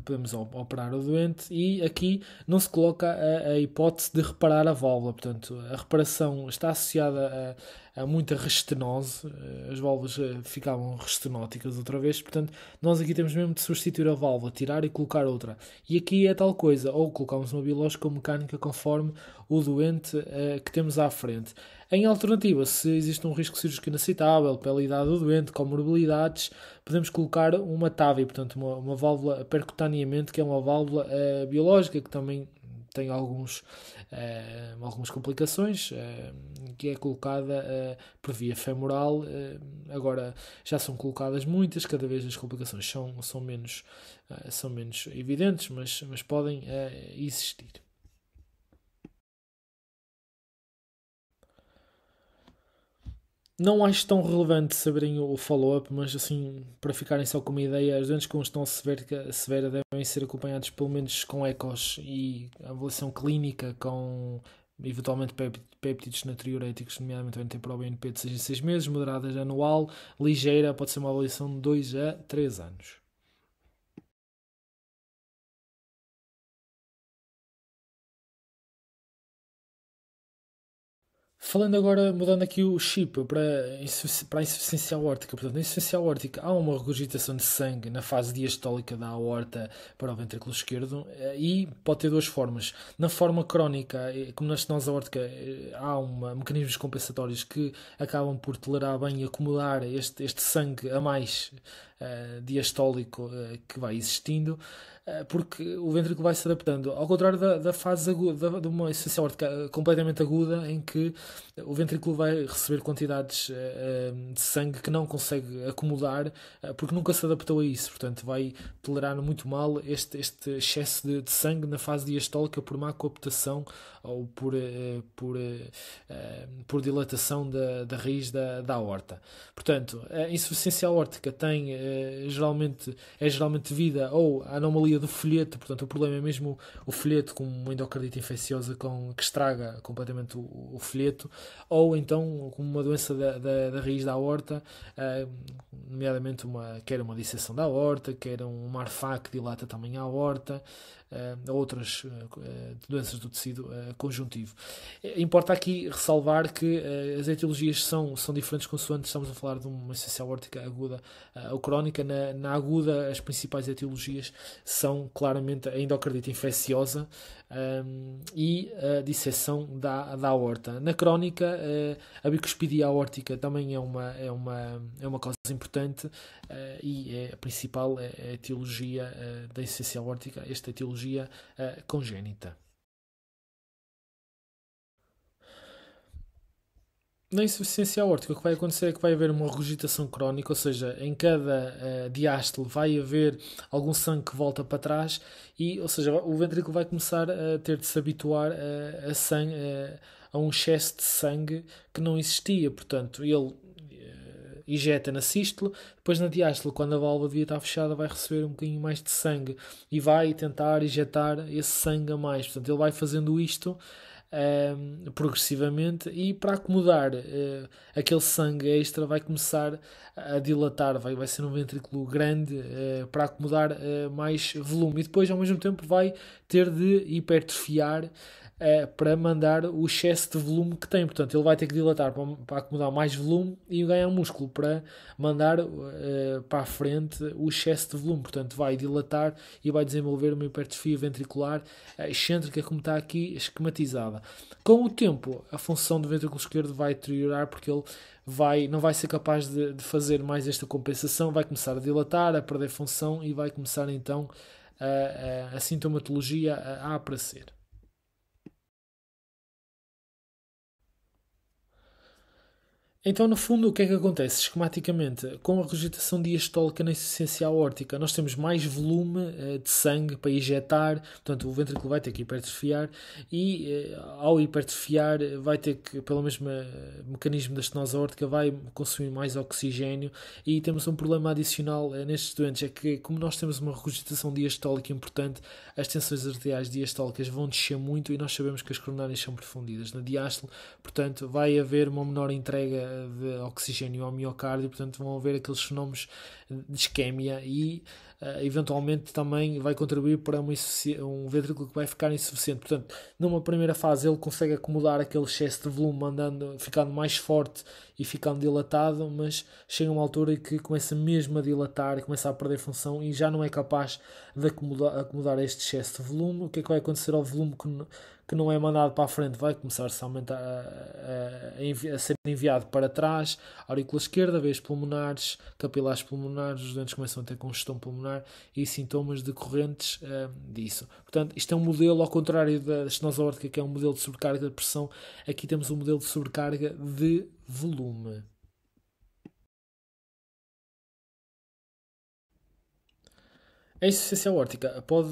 A: podemos operar o doente, e aqui não se coloca a hipótese de reparar a válvula. Portanto, a reparação está associada a muita restenose, as válvulas ficavam restenóticas outra vez, portanto, nós aqui temos mesmo de substituir a válvula, tirar e colocar outra. E aqui é tal coisa, ou colocamos uma biológica ou mecânica conforme o doente que temos à frente. Em alternativa, se existe um risco cirúrgico inaceitável pela idade do doente, com morbilidades, podemos colocar uma TAVI, portanto uma válvula percutaneamente, que é uma válvula biológica que também tem algumas complicações, que é colocada por via femoral. Agora já são colocadas muitas, cada vez as complicações são menos evidentes, mas podem existir. Não acho tão relevante saberem o follow-up, mas assim, para ficarem só com uma ideia, os doentes com gestão severa devem ser acompanhados pelo menos com ecos e avaliação clínica com eventualmente péptidos natriuréticos, nomeadamente o NT-proBNP de 6 em 6 meses, moderada anual, ligeira, pode ser uma avaliação de 2 a 3 anos. Falando agora, mudando aqui o chip para a insuficiência aórtica. Portanto, na insuficiência aórtica há uma regurgitação de sangue na fase diastólica da aorta para o ventrículo esquerdo e pode ter duas formas. Na forma crónica, como na estenose aórtica, há mecanismos compensatórios que acabam por tolerar bem e acumular este sangue a mais diastólico que vai existindo, porque o ventrículo vai se adaptando. Ao contrário da fase aguda, de uma insuficiência aórtica completamente aguda, em que o ventrículo vai receber quantidades de sangue que não consegue acomodar, porque nunca se adaptou a isso. Portanto, vai tolerar muito mal este excesso de sangue na fase diastólica por má coaptação ou por dilatação da raiz da aorta. Portanto, a insuficiência aórtica é geralmente devida ou à anomalia do folheto. Portanto, o problema é mesmo o folheto, com uma endocardite infecciosa que estraga completamente o folheto, ou então com uma doença da raiz da aorta, nomeadamente quer uma disseção da aorta, quer um MARFA que dilata também a aorta, outras doenças do tecido conjuntivo. Importa aqui ressalvar que as etiologias são diferentes consoante estamos a falar de uma insuficiência aórtica aguda ou crónica. Na aguda, as principais etiologias são claramente a endocardite infecciosa e a disseção da aorta. Na crónica, a bicuspidia aórtica também é uma causa importante e a principal é a etiologia da insuficiência aórtica, esta etiologia congénita. Na insuficiência aórtica, o que vai acontecer é que vai haver uma regurgitação crónica, ou seja, em cada diástole vai haver algum sangue que volta para trás, ou seja, o ventrículo vai começar a ter de se habituar a um excesso de sangue que não existia. Portanto, ele injeta na sístole, depois na diástole, quando a válvula devia estar fechada, vai receber um bocadinho mais de sangue e vai tentar injetar esse sangue a mais. Portanto, ele vai fazendo isto progressivamente, e para acomodar aquele sangue extra vai começar a dilatar, vai ser um ventrículo grande para acomodar mais volume, e depois ao mesmo tempo vai ter de hipertrofiar para mandar o excesso de volume que tem. Portanto, ele vai ter que dilatar para acomodar mais volume e ganhar músculo para mandar para a frente o excesso de volume. Portanto, vai dilatar e vai desenvolver uma hipertrofia ventricular excêntrica, como está aqui esquematizada. Com o tempo, a função do ventrículo esquerdo vai deteriorar, porque ele não vai ser capaz de fazer mais esta compensação, vai começar a dilatar, a perder função, e vai começar então a sintomatologia a aparecer. Então, no fundo, o que é que acontece? Esquematicamente, com a regurgitação diastólica na insuficiência aórtica, nós temos mais volume de sangue para injetar, portanto, o ventrículo vai ter que hipertrofiar, e ao hipertrofiar vai ter que, pelo mesmo mecanismo da estenose aórtica, vai consumir mais oxigênio, e temos um problema adicional nestes doentes, é que, como nós temos uma regurgitação diastólica importante, as tensões arteriais diastólicas vão descer muito, e nós sabemos que as coronárias são profundidas na diástole, portanto, vai haver uma menor entrega de oxigênio ao miocárdio, portanto vão haver aqueles fenómenos de isquémia, e eventualmente também vai contribuir para um ventrículo que vai ficar insuficiente. Portanto, numa primeira fase ele consegue acomodar aquele excesso de volume, ficando mais forte e ficando dilatado, mas chega a uma altura em que começa mesmo a dilatar e começa a perder função, e já não é capaz de acomodar este excesso de volume. O que é que vai acontecer ao volume que não é mandado para a frente? Vai começar-se a aumentar, a ser enviado para trás, aurícula esquerda, veias pulmonares, capilares pulmonares, os doentes começam a ter congestão pulmonar e sintomas decorrentes disso. Portanto, isto é um modelo, ao contrário da estenose aórtica, que é um modelo de sobrecarga de pressão. Aqui temos um modelo de sobrecarga de volume. A insuficiência aórtica pode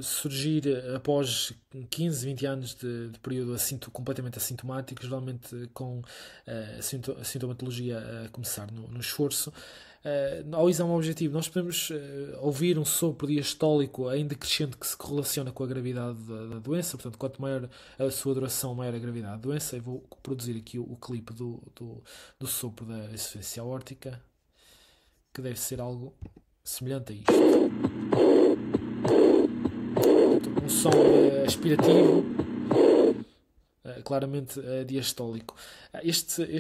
A: surgir após 15, 20 anos de período completamente assintomático, geralmente com a sintomatologia a começar no esforço. Ao exame objetivo, nós podemos ouvir um sopro diastólico ainda crescente, que se correlaciona com a gravidade da doença. Portanto, quanto maior a sua duração, maior a gravidade da doença. Eu vou produzir aqui o clipe do sopro da insuficiência aórtica, que deve ser algo semelhante a isto. Um som aspirativo, claramente diastólico. Este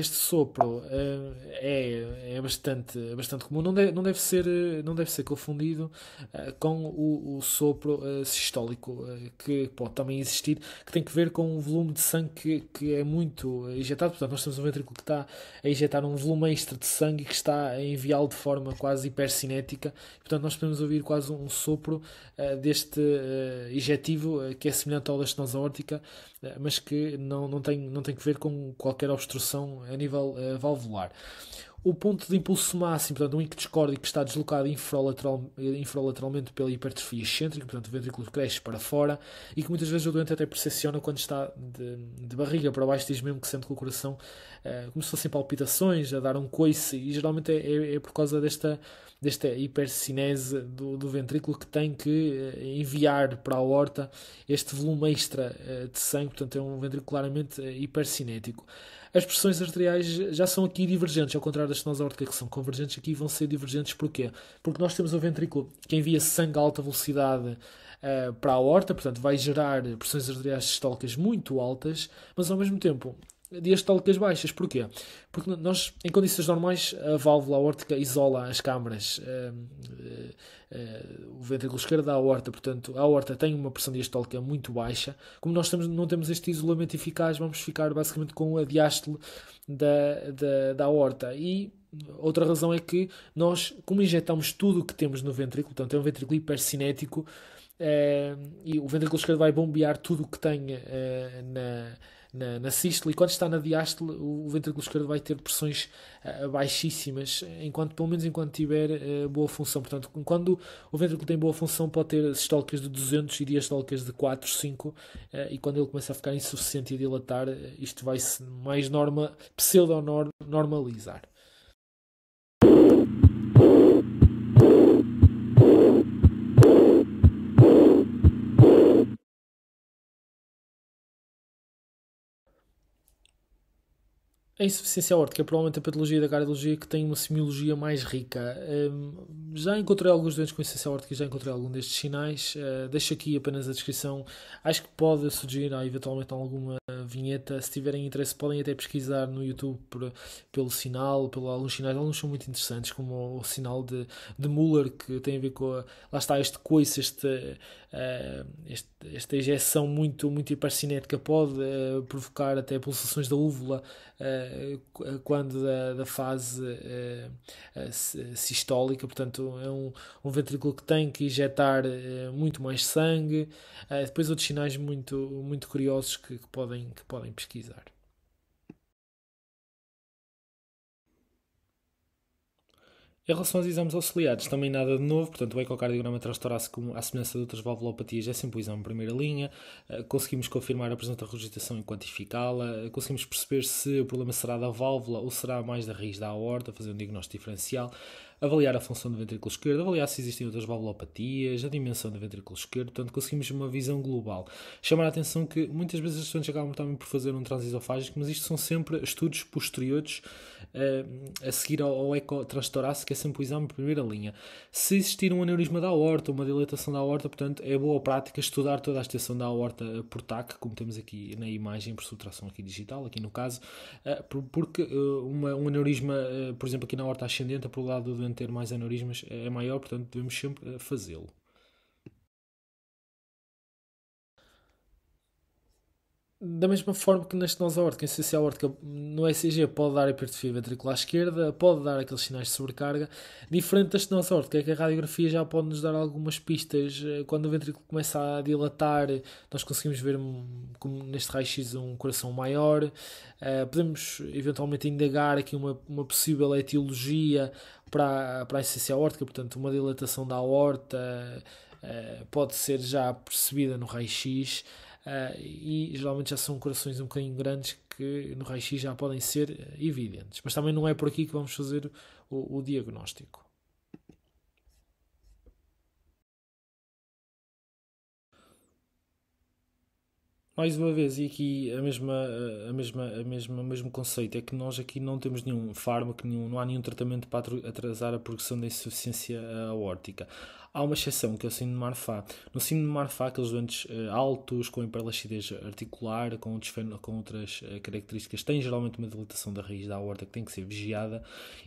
A: sopro é bastante comum. Não deve ser confundido com o sopro sistólico, que pode também existir, que tem que ver com um volume de sangue que é muito injetado. Portanto, nós temos um ventrículo que está a injetar um volume extra de sangue, que está a enviá-lo de forma quase hipercinética. Portanto, nós podemos ouvir quase um sopro deste injetivo, que é semelhante ao da estenose aórtica, mas que não tem que ver com qualquer obstrução a nível valvular. O ponto de impulso máximo, portanto, um íctus córdico que está deslocado infralateralmente pela hipertrofia excêntrica, portanto, o ventrículo cresce para fora, e que muitas vezes o doente até percepciona quando está de barriga para baixo, diz mesmo que sente que o coração como se fossem palpitações, a dar um coice, e geralmente é por causa desta hipercinese do ventrículo, que tem que enviar para a aorta este volume extra de sangue. Portanto, é um ventrículo claramente hipercinético. As pressões arteriais já são aqui divergentes, ao contrário das estenose aórtica, que são convergentes. Aqui vão ser divergentes. Porquê? Porque nós temos o ventrículo que envia sangue a alta velocidade para a aorta, portanto vai gerar pressões arteriais sistólicas muito altas, mas ao mesmo tempo diastólicas baixas. Porquê? Porque nós, em condições normais, a válvula aórtica isola as câmaras, o ventrículo esquerdo da aorta. Portanto, a aorta tem uma pressão diastólica muito baixa. Como nós não temos este isolamento eficaz, vamos ficar basicamente com a diástole da aorta. E outra razão é que nós, como injetamos tudo o que temos no ventrículo, portanto é um ventrículo hipercinético, e o ventrículo esquerdo vai bombear tudo o que tem na sístole, e quando está na diástole, o ventrículo esquerdo vai ter pressões baixíssimas, pelo menos enquanto tiver boa função. Portanto, quando o ventrículo tem boa função, pode ter sistólicas de 200 e diastólicas de 4, 5, e quando ele começa a ficar insuficiente e a dilatar, isto vai-se mais pseudo-normalizar. A insuficiência aórtica é provavelmente a patologia da cardiologia que tem uma semiologia mais rica. Já encontrei alguns doentes com insuficiência aórtica e já encontrei algum destes sinais. Deixo aqui apenas a descrição. Acho que pode surgir eventualmente alguma vinheta. Se tiverem interesse, podem até pesquisar no YouTube pelo sinal, pelo alguns sinais. Alguns são muito interessantes, como o sinal de Muller, que tem a ver com lá está este coice, esta ejeção muito hipercinética pode provocar até pulsações da úvula quando da fase sistólica, portanto é um ventrículo que tem que injetar muito mais sangue. Depois outros sinais muito curiosos que podem pesquisar. Em relação aos exames auxiliares, também nada de novo, portanto o ecocardiograma transtorácico, à semelhança de outras valvulopatias, é sempre o exame de primeira linha. Conseguimos confirmar a presença da regurgitação e quantificá-la, conseguimos perceber se o problema será da válvula ou será mais da raiz da aorta, fazer um diagnóstico diferencial, avaliar a função do ventrículo esquerdo, avaliar se existem outras valvulopatias, a dimensão do ventrículo esquerdo, portanto conseguimos uma visão global. Chamar a atenção que muitas vezes os estudantes acabam também por fazer um transesofágico, mas isto são sempre estudos posteriores a seguir ao eco transtorácico, é sempre o exame de primeira linha. Se existir um aneurisma da aorta, uma dilatação da aorta, portanto é boa prática estudar toda a extensão da aorta por TAC, como temos aqui na imagem, por subtração aqui digital, aqui no caso, porque um aneurisma, por exemplo aqui na aorta ascendente, a probabilidade de ter mais aneurismas é maior, portanto devemos sempre fazê-lo. Da mesma forma que na estenose aórtica, a insuficiência aórtica no ECG pode dar hipertrofia ventricular esquerda, pode dar aqueles sinais de sobrecarga, diferente da estenose aórtica, é que a radiografia já pode nos dar algumas pistas. Quando o ventrículo começa a dilatar, nós conseguimos ver, como neste raio-x, um coração maior. Podemos eventualmente indagar aqui uma possível etiologia para a insuficiência aórtica, portanto uma dilatação da aorta pode ser já percebida no raio-x. E geralmente já são corações um bocadinho grandes que no raio-x já podem ser evidentes. Mas também não é por aqui que vamos fazer o diagnóstico. Mais uma vez, e aqui o mesmo conceito, é que nós aqui não temos nenhum fármaco, não há nenhum tratamento para atrasar a progressão da insuficiência aórtica. Há uma exceção, que é o síndrome de Marfan. No síndrome de Marfan, aqueles doentes altos, com hiperlaxidez articular, com outras características, têm geralmente uma dilatação da raiz da aorta que tem que ser vigiada,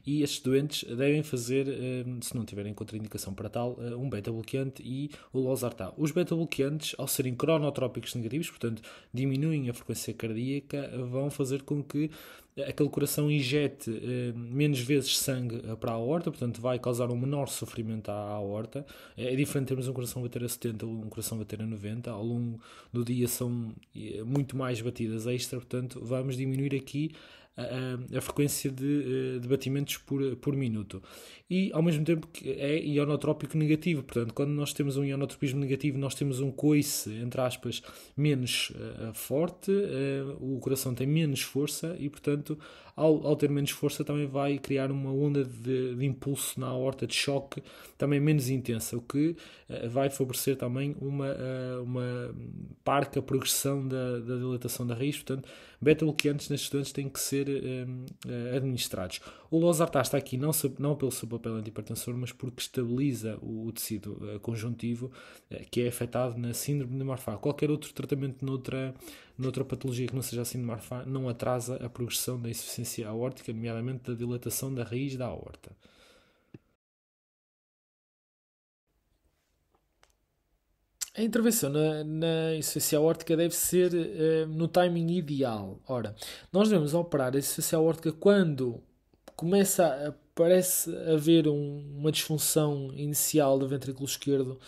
A: e estes doentes devem fazer, se não tiverem contraindicação para tal, um beta-bloqueante e o losartán. Os beta-bloqueantes, ao serem cronotrópicos negativos, portanto diminuem a frequência cardíaca, vão fazer com que aquele coração injete menos vezes sangue para a aorta, portanto vai causar um menor sofrimento à aorta. É diferente termos um coração bater a 70 ou um coração bater a 90, ao longo do dia são muito mais batidas extra, portanto vamos diminuir aqui a frequência de batimentos por minuto. E ao mesmo tempo que é ionotrópico negativo, portanto quando nós temos um ionotropismo negativo, nós temos um coice, entre aspas, menos forte, o coração tem menos força e portanto ao ter menos força também vai criar uma onda de impulso na aorta, de choque, também menos intensa, o que vai favorecer também uma parca progressão da dilatação da raiz. Portanto, beta-bloqueantes nestes estudantes têm que ser administrados. O losartán está aqui não pelo seu papel antihipertensor, mas porque estabiliza o tecido conjuntivo que é afetado na síndrome de Marfan. Qualquer outro tratamento noutra patologia que não seja a síndrome de Marfan não atrasa a progressão da insuficiência aórtica, nomeadamente da dilatação da raiz da aorta. A intervenção na insuficiência aórtica deve ser no timing ideal. Ora, nós devemos operar a insuficiência aórtica quando parece haver uma disfunção inicial do ventrículo esquerdo,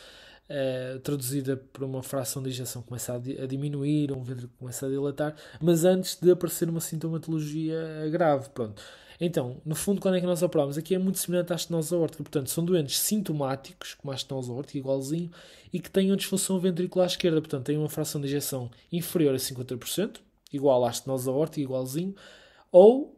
A: traduzida por uma fração de ejeção que começa a diminuir, um ventrículo começa a dilatar, mas antes de aparecer uma sintomatologia grave. Pronto. Então, no fundo, quando é que nós operamos? Aqui é muito semelhante à estenose aórtica. Portanto, são doentes sintomáticos, como a estenose aórtica, igualzinho, e que tenham disfunção ventricular esquerda. Portanto, têm uma fração de ejeção inferior a 50%, igual à estenose aórtica, igualzinho, ou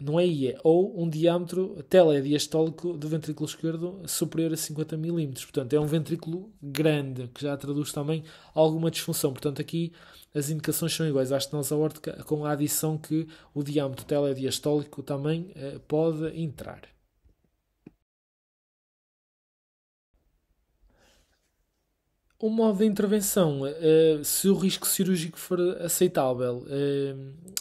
A: não é IE, ou um diâmetro telediastólico do ventrículo esquerdo superior a 50 milímetros. Portanto, é um ventrículo grande, que já traduz também alguma disfunção. Portanto, aqui as indicações são iguais à estenose aórtica, com a adição que o diâmetro telediastólico também pode entrar. O modo de intervenção, se o risco cirúrgico for aceitável,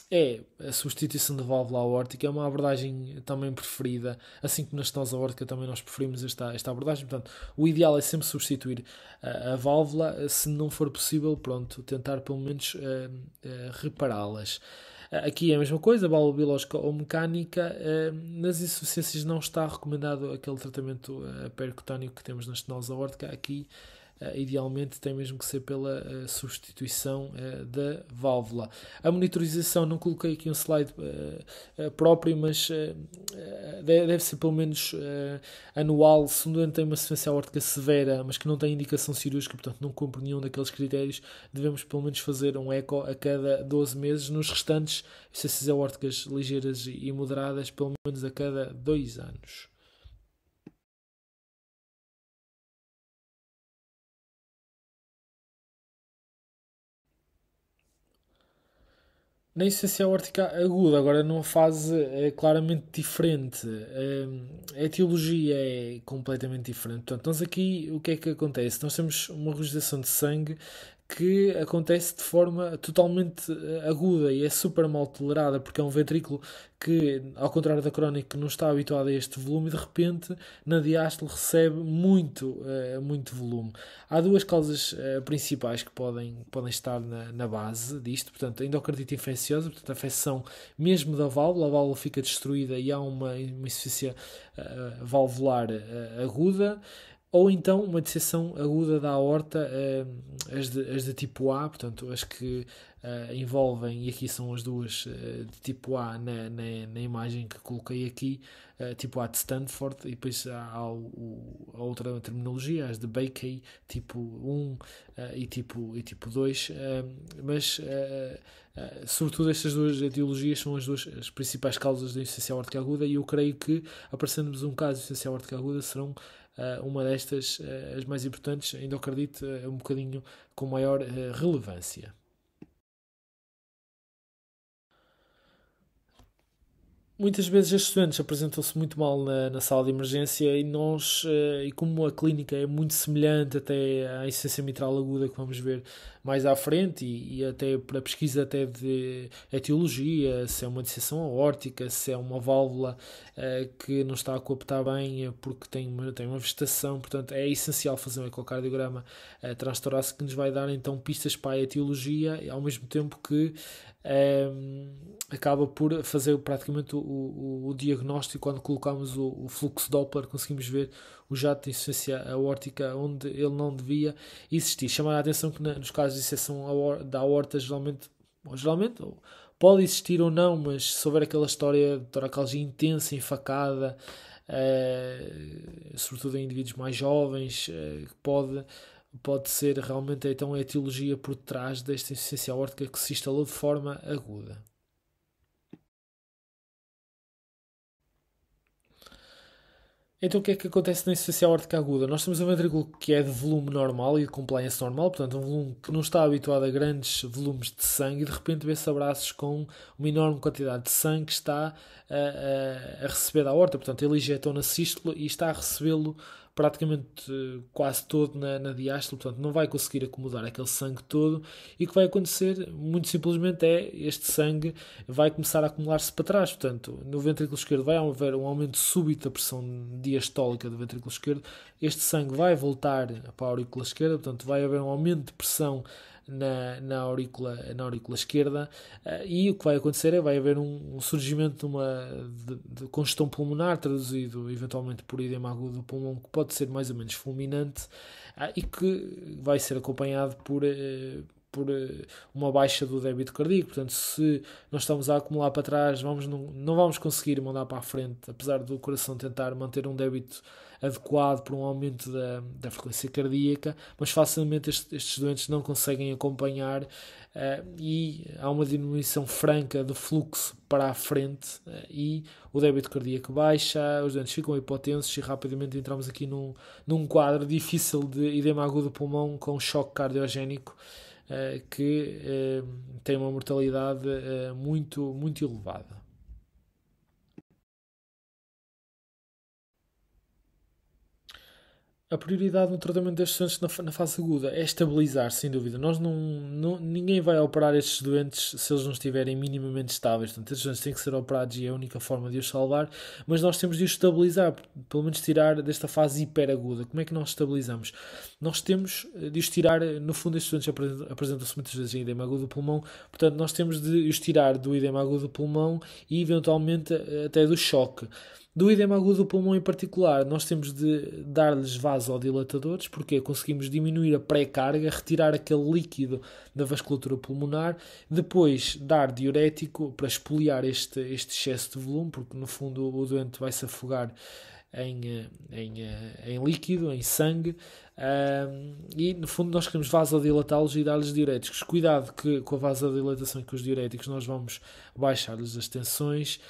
A: é a substituição da válvula aórtica, é uma abordagem também preferida, assim como na estenose aórtica também nós preferimos esta abordagem. Portanto, o ideal é sempre substituir a válvula, se não for possível, pronto, tentar pelo menos repará-las. Aqui é a mesma coisa, válvula biológica ou mecânica. Nas insuficiências não está recomendado aquele tratamento percutâneo que temos na estenose aórtica. Aqui idealmente tem mesmo que ser pela substituição da válvula. A monitorização, não coloquei aqui um slide próprio, mas deve ser pelo menos anual. Se um doente tem uma insuficiência aórtica severa, mas que não tem indicação cirúrgica, portanto não cumpre nenhum daqueles critérios, devemos pelo menos fazer um eco a cada 12 meses. Nos restantes insuficiências aórticas ligeiras e moderadas, pelo menos a cada 2 anos. Na insuficiência aórtica aguda, agora numa fase claramente diferente. A etiologia é completamente diferente. Portanto, nós aqui, o que é que acontece? Nós temos uma regurgitação de sangue que acontece de forma totalmente aguda e é super mal tolerada, porque é um ventrículo que, ao contrário da crónica, não está habituado a este volume e de repente na diástole recebe muito volume. Há duas causas principais que podem estar na base disto, portanto, a endocardite infecciosa, portanto, a afecção mesmo da válvula, a válvula fica destruída e há uma insuficiência valvular aguda, ou então uma disseção aguda da aorta, as de tipo A, portanto, as que envolvem, e aqui são as duas de tipo A na imagem que coloquei aqui, tipo A de Stanford, e depois há a outra terminologia, as de Bakey, tipo 1 e tipo 2, mas sobretudo estas duas etiologias são as principais causas da insuficiência aórtica aguda, e eu creio que, aparecendo-nos um caso de insuficiência aórtica aguda, serão uma destas, as mais importantes, a endocardite um bocadinho com maior relevância. Muitas vezes estes estudantes apresentam-se muito mal na sala de emergência e nós, e como a clínica é muito semelhante até à insuficiência mitral aguda que vamos ver mais à frente e até para pesquisa até de etiologia, se é uma disseção aórtica, se é uma válvula que não está a coaptar bem porque tem uma vegetação, portanto é essencial fazer um ecocardiograma transtorácico que nos vai dar então pistas para a etiologia, ao mesmo tempo que acaba por fazer praticamente o diagnóstico. Quando colocamos o fluxo Doppler, conseguimos ver o jato de insuficiência aórtica onde ele não devia existir. Chamar a atenção que nos casos de disseção da aorta geralmente pode existir ou não, mas se houver aquela história de toracalgia intensa, enfacada, sobretudo em indivíduos mais jovens, pode ser realmente então a etiologia por trás desta insuficiência aórtica que se instalou de forma aguda. Então o que é que acontece na insuficiência aórtica aguda? Nós temos um ventrículo que é de volume normal e de compliance normal, portanto um volume que não está habituado a grandes volumes de sangue, e de repente vê-se abraços com uma enorme quantidade de sangue que está a receber da aorta. Portanto, ele injetou na sístole e está a recebê-lo praticamente quase todo na diástole, portanto não vai conseguir acomodar aquele sangue todo, e o que vai acontecer muito simplesmente é este sangue vai começar a acumular-se para trás. Portanto, no ventrículo esquerdo vai haver um aumento súbito da pressão diastólica do ventrículo esquerdo, este sangue vai voltar para a aurícula esquerda, portanto vai haver um aumento de pressão na aurícula esquerda, e o que vai acontecer é vai haver um surgimento de congestão pulmonar, traduzido eventualmente por edema agudo do pulmão, que pode ser mais ou menos fulminante, e que vai ser acompanhado uma baixa do débito cardíaco. Portanto, se nós estamos a acumular para trás, não vamos conseguir mandar para a frente, apesar do coração tentar manter um débito adequado por um aumento da frequência cardíaca, mas facilmente estes doentes não conseguem acompanhar e há uma diminuição franca do fluxo para a frente e o débito cardíaco baixa, os doentes ficam hipotensos e rapidamente entramos aqui num quadro difícil de edema agudo do pulmão com choque cardiogénico que tem uma mortalidade muito, muito elevada. A prioridade no tratamento destes doentes na fase aguda é estabilizar, sem dúvida. Ninguém vai operar estes doentes se eles não estiverem minimamente estáveis. Portanto, estes doentes têm que ser operados e é a única forma de os salvar, mas nós temos de os estabilizar, pelo menos tirar desta fase hiperaguda. Como é que nós estabilizamos? Nós temos de os tirar, no fundo, estes doentes apresentam-se muitas vezes em edema agudo do pulmão, portanto, nós temos de os tirar do edema agudo do pulmão e, eventualmente, até do choque. Do edema agudo do pulmão em particular, nós temos de dar-lhes vasodilatadores, porque conseguimos diminuir a pré-carga, retirar aquele líquido da vasculatura pulmonar, depois dar diurético para espoliar este excesso de volume, porque no fundo o doente vai se afogar em líquido, em sangue, e no fundo nós queremos vasodilatá-los e dar-lhes diuréticos. Cuidado que com a vasodilatação e com os diuréticos nós vamos baixar-lhes as tensões.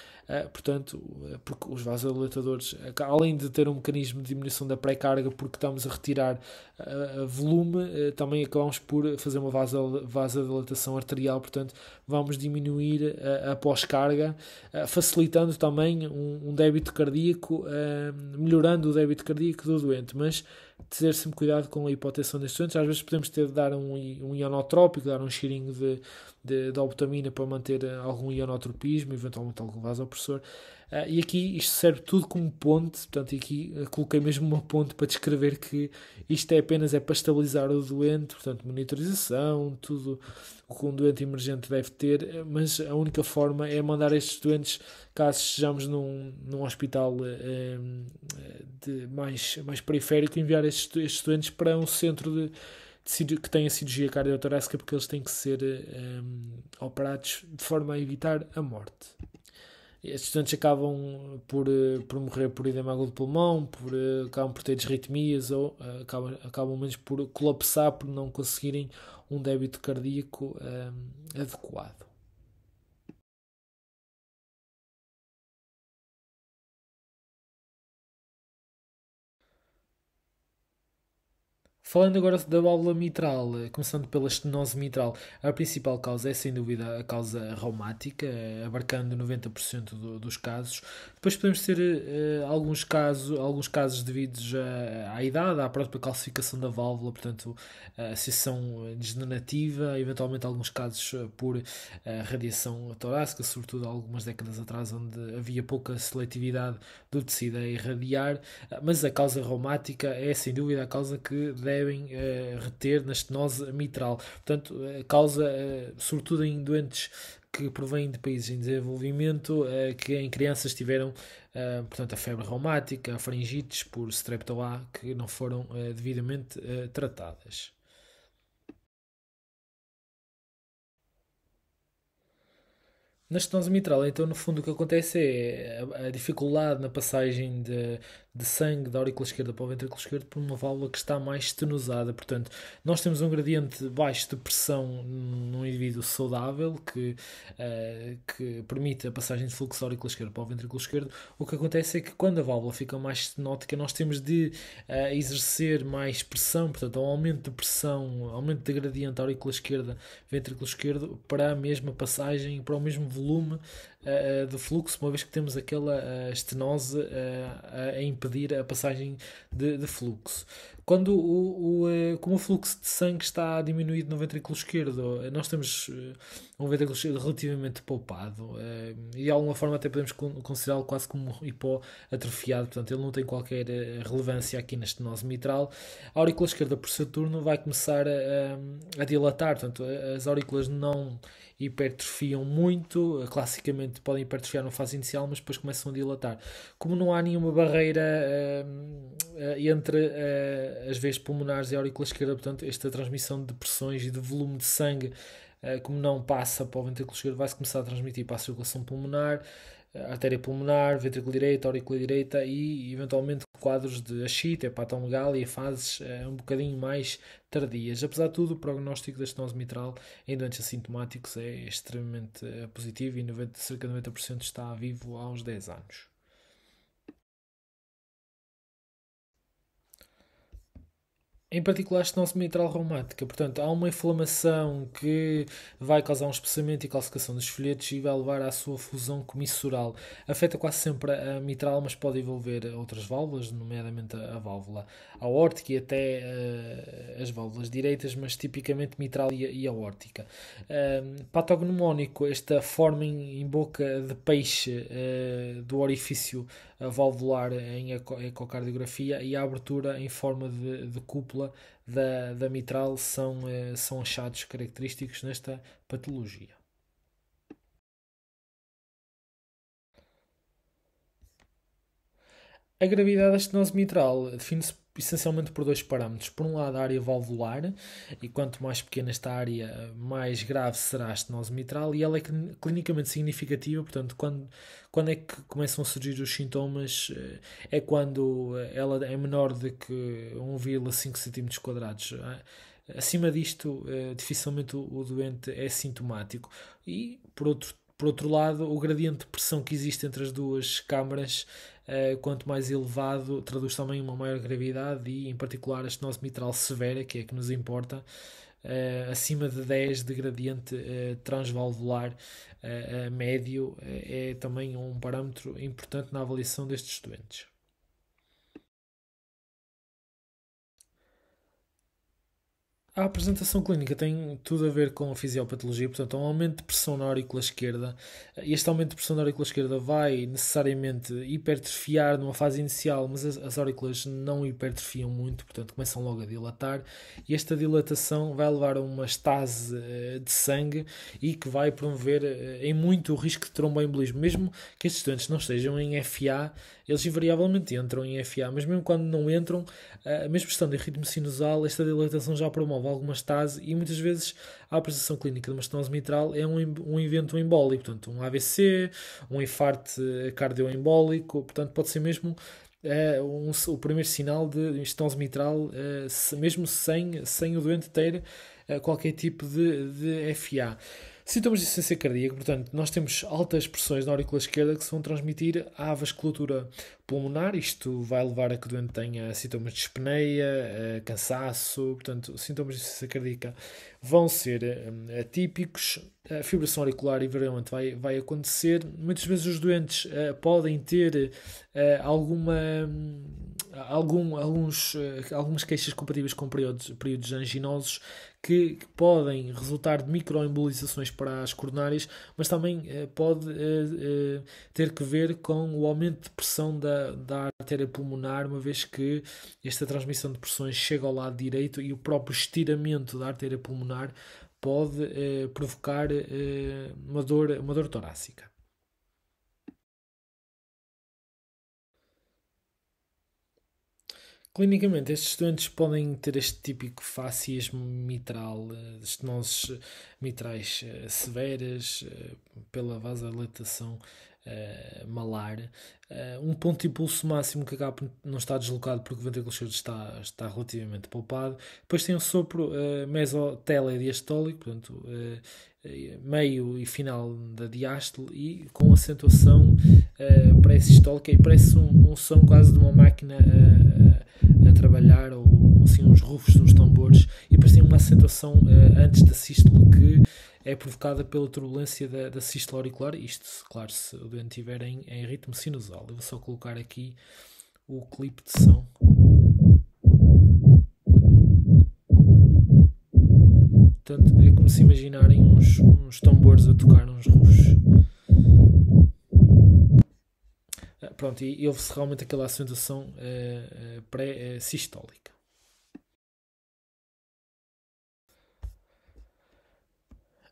A: Portanto, porque os vasodilatadores, além de ter um mecanismo de diminuição da pré-carga, porque estamos a retirar volume, também acabamos por fazer uma vasodilatação arterial, portanto, vamos diminuir a pós-carga, facilitando também um débito cardíaco, melhorando o débito cardíaco do doente, mas ter sempre cuidado com a hipotensão destes doentes. Às vezes podemos ter de dar um ionotrópico, dar um cheirinho de albutamina para manter algum ionotropismo, eventualmente algum vasopressor. E aqui isto serve tudo como ponte, portanto aqui coloquei mesmo uma ponte para descrever que isto apenas para estabilizar o doente, portanto monitorização, tudo o que um doente emergente deve ter, mas a única forma é mandar estes doentes, caso estejamos num hospital mais periférico, enviar estes doentes para um centro que tenha cirurgia cardiotorácica, porque eles têm que ser operados de forma a evitar a morte. Estes doentes acabam por morrer por edema agudo do pulmão, acabam por ter disritmias ou acabam menos por colapsar, por não conseguirem um débito cardíaco adequado. Falando agora da válvula mitral, começando pela estenose mitral, a principal causa é sem dúvida a causa reumática, abarcando 90% dos casos. Depois podemos ter alguns casos devidos à idade, à própria calcificação da válvula, portanto, a associação degenerativa, eventualmente alguns casos por radiação torácica, sobretudo há algumas décadas atrás, onde havia pouca seletividade do tecido a irradiar, mas a causa reumática é sem dúvida a causa que devem reter na estenose mitral. Portanto, causa, sobretudo em doentes que provêm de países em desenvolvimento, que em crianças tiveram, portanto, a febre reumática, a faringites por streptoa, que não foram devidamente tratadas. Na estenose mitral, então, no fundo, o que acontece é a dificuldade na passagem de sangue da aurícula esquerda para o ventrículo esquerdo por uma válvula que está mais estenosada. Portanto, nós temos um gradiente baixo de pressão num indivíduo saudável que permite a passagem de fluxo da aurícula esquerda para o ventrículo esquerdo. O que acontece é que quando a válvula fica mais estenótica, nós temos de exercer mais pressão, portanto, um aumento de pressão, aumento de gradiente da aurícula esquerda, ventrículo esquerdo, para a mesma passagem, para o mesmo volume do fluxo, uma vez que temos aquela estenose a impedir a passagem de fluxo. Como o fluxo de sangue está diminuído no ventrículo esquerdo, nós temos um ventrículo esquerdo relativamente poupado e de alguma forma até podemos considerá-lo quase como hipoatrofiado, portanto ele não tem qualquer relevância aqui na estenose mitral. A aurícula esquerda, por seu turno, vai começar a dilatar, portanto as aurículas não hipertrofiam muito, classicamente podem hipertrofiar na fase inicial, mas depois começam a dilatar. Como não há nenhuma barreira entre as veias pulmonares e a aurícula esquerda, portanto, esta transmissão de pressões e de volume de sangue, como não passa para o ventrículo esquerdo, vai-se começar a transmitir para a circulação pulmonar, artéria pulmonar, ventrículo direito, aurícula direita e eventualmente quadros de ascite, hepatomegalia, fases um bocadinho mais tardias. Apesar de tudo, o prognóstico da estenose mitral em doentes assintomáticos é extremamente positivo e cerca de 90% está vivo aos 10 anos. Em particular, a estenose mitral reumática. Portanto, há uma inflamação que vai causar um espessamento e calcificação dos folhetos e vai levar à sua fusão comissural. Afeta quase sempre a mitral, mas pode envolver outras válvulas, nomeadamente a válvula aórtica e até as válvulas direitas, mas tipicamente mitral e aórtica. Patognomónico, esta forma em boca de peixe do orifício valvular em ecocardiografia e a abertura em forma de cúpula da mitral são achados característicos nesta patologia. A gravidade da estenose mitral define-se essencialmente por dois parâmetros. Por um lado, a área valvular, e quanto mais pequena esta área, mais grave será a estenose mitral, e ela é clinicamente significativa, portanto, quando é que começam a surgir os sintomas, é quando ela é menor do que 1,5 cm². Acima disto, dificilmente o doente é sintomático. E, por outro lado, o gradiente de pressão que existe entre as duas câmaras, quanto mais elevado, traduz também uma maior gravidade e, em particular, a estenose mitral severa, que é a que nos importa, acima de 10 de gradiente transvalvular médio, é também um parâmetro importante na avaliação destes doentes. A apresentação clínica tem tudo a ver com a fisiopatologia, portanto, há um aumento de pressão na aurícula esquerda. Este aumento de pressão na aurícula esquerda vai necessariamente hipertrofiar numa fase inicial, mas as aurículas não hipertrofiam muito, portanto, começam logo a dilatar. E esta dilatação vai levar a uma estase de sangue e que vai promover em muito o risco de tromboembolismo. Mesmo que estes doentes não estejam em FA, eles invariavelmente entram em FA, mas mesmo quando não entram, mesmo estando em ritmo sinusal, esta dilatação já promove alguma estase e muitas vezes a apresentação clínica de uma estenose mitral é um evento embólico, portanto um AVC, um infarto cardioembólico, portanto pode ser mesmo o primeiro sinal de estenose mitral, mesmo sem o doente ter qualquer tipo de FA. Sintomas de insuficiência cardíaca, portanto, nós temos altas pressões na aurícula esquerda que se vão transmitir à vasculatura pulmonar. Isto vai levar a que o doente tenha sintomas de dispneia, cansaço, portanto, sintomas de insuficiência cardíaca vão ser atípicos. A fibração auricular invariavelmente vai acontecer. Muitas vezes os doentes podem ter algumas queixas compatíveis com períodos anginosos que podem resultar de microembolizações para as coronárias, mas também pode ter que ver com o aumento de pressão da artéria pulmonar, uma vez que esta transmissão de pressões chega ao lado direito e o próprio estiramento da artéria pulmonar pode provocar uma dor torácica. Clinicamente, estes doentes podem ter este típico faciesmo mitral, estenoses mitrais severas, pela vasodilatação malar, um ponto de impulso máximo que acaba por não estar deslocado porque o ventrículo esquerdo está relativamente poupado. Depois tem um sopro mesotele-diastólico, portanto, meio e final da diástole e com acentuação pré-sistólica e parece um som quase de uma máquina a trabalhar, ou assim uns rufos de uns tambores, e depois tem uma acentuação antes da sístole que é provocada pela turbulência da sístole auricular. Isto, claro, se o doente estiver em ritmo sinusal. Eu vou só colocar aqui o clipe de som. Portanto, é como se imaginarem uns tambores a tocar uns rufos. Pronto, e houve-se realmente aquela acentuação pré-sistólica.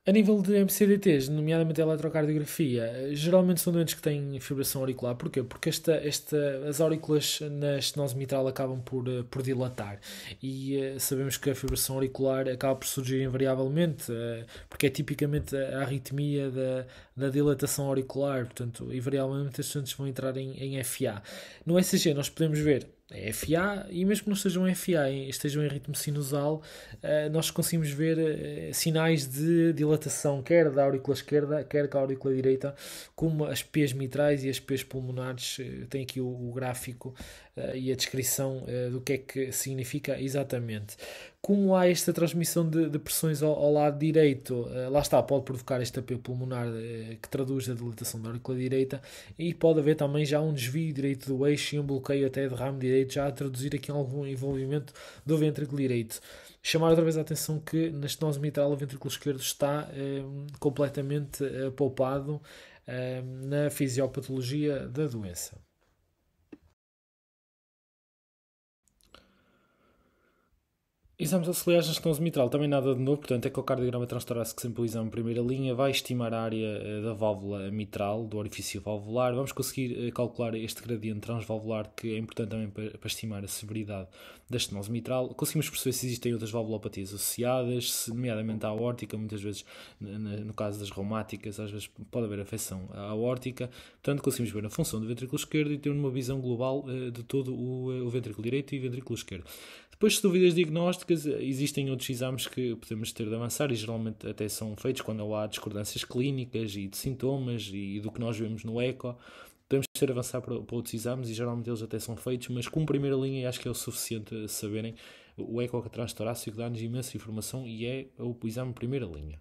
A: A nível de MCDTs, nomeadamente a eletrocardiografia, geralmente são doentes que têm fibração auricular. Porquê? Porque as aurículas na estenose mitral acabam por dilatar e sabemos que a fibração auricular acaba por surgir invariavelmente, porque é tipicamente a arritmia da dilatação auricular, portanto, invariavelmente os doentes vão entrar em FA. No ECG nós podemos ver é FA e mesmo que não estejam em FA, estejam em ritmo sinusal, nós conseguimos ver sinais de dilatação, quer da aurícula esquerda, quer da aurícula direita, como as P's mitrais e as P's pulmonares. Tem aqui o gráfico e a descrição do que é que significa exatamente. Como há esta transmissão de pressões ao lado direito, lá está, pode provocar esta P pulmonar que traduz a dilatação da aurícula direita e pode haver também já um desvio direito do eixo e um bloqueio até de ramo direito, já a traduzir aqui algum envolvimento do ventrículo direito. Chamar outra vez a atenção que na estenose mitral o ventrículo esquerdo está completamente poupado na fisiopatologia da doença. Exames auxiliares na estenose mitral, também nada de novo, portanto, ecocardiograma transtorácico sempre o exame primeira linha, vai estimar a área da válvula mitral, do orifício valvular, vamos conseguir calcular este gradiente transvalvular que é importante também para estimar a severidade da estenose mitral, conseguimos perceber se existem outras valvulopatias associadas, nomeadamente a aórtica, muitas vezes, no caso das reumáticas, às vezes pode haver afecção à aórtica, portanto, conseguimos ver a função do ventrículo esquerdo e ter uma visão global de todo o ventrículo direito e o ventrículo esquerdo. Depois de dúvidas diagnósticas, existem outros exames que podemos ter de avançar e geralmente até são feitos quando há discordâncias clínicas e de sintomas e do que nós vemos no eco. Podemos ter de avançar para outros exames e geralmente eles até são feitos, mas com primeira linha acho que é o suficiente saberem. O eco transtorácico dá-nos imensa informação e é o exame primeira linha.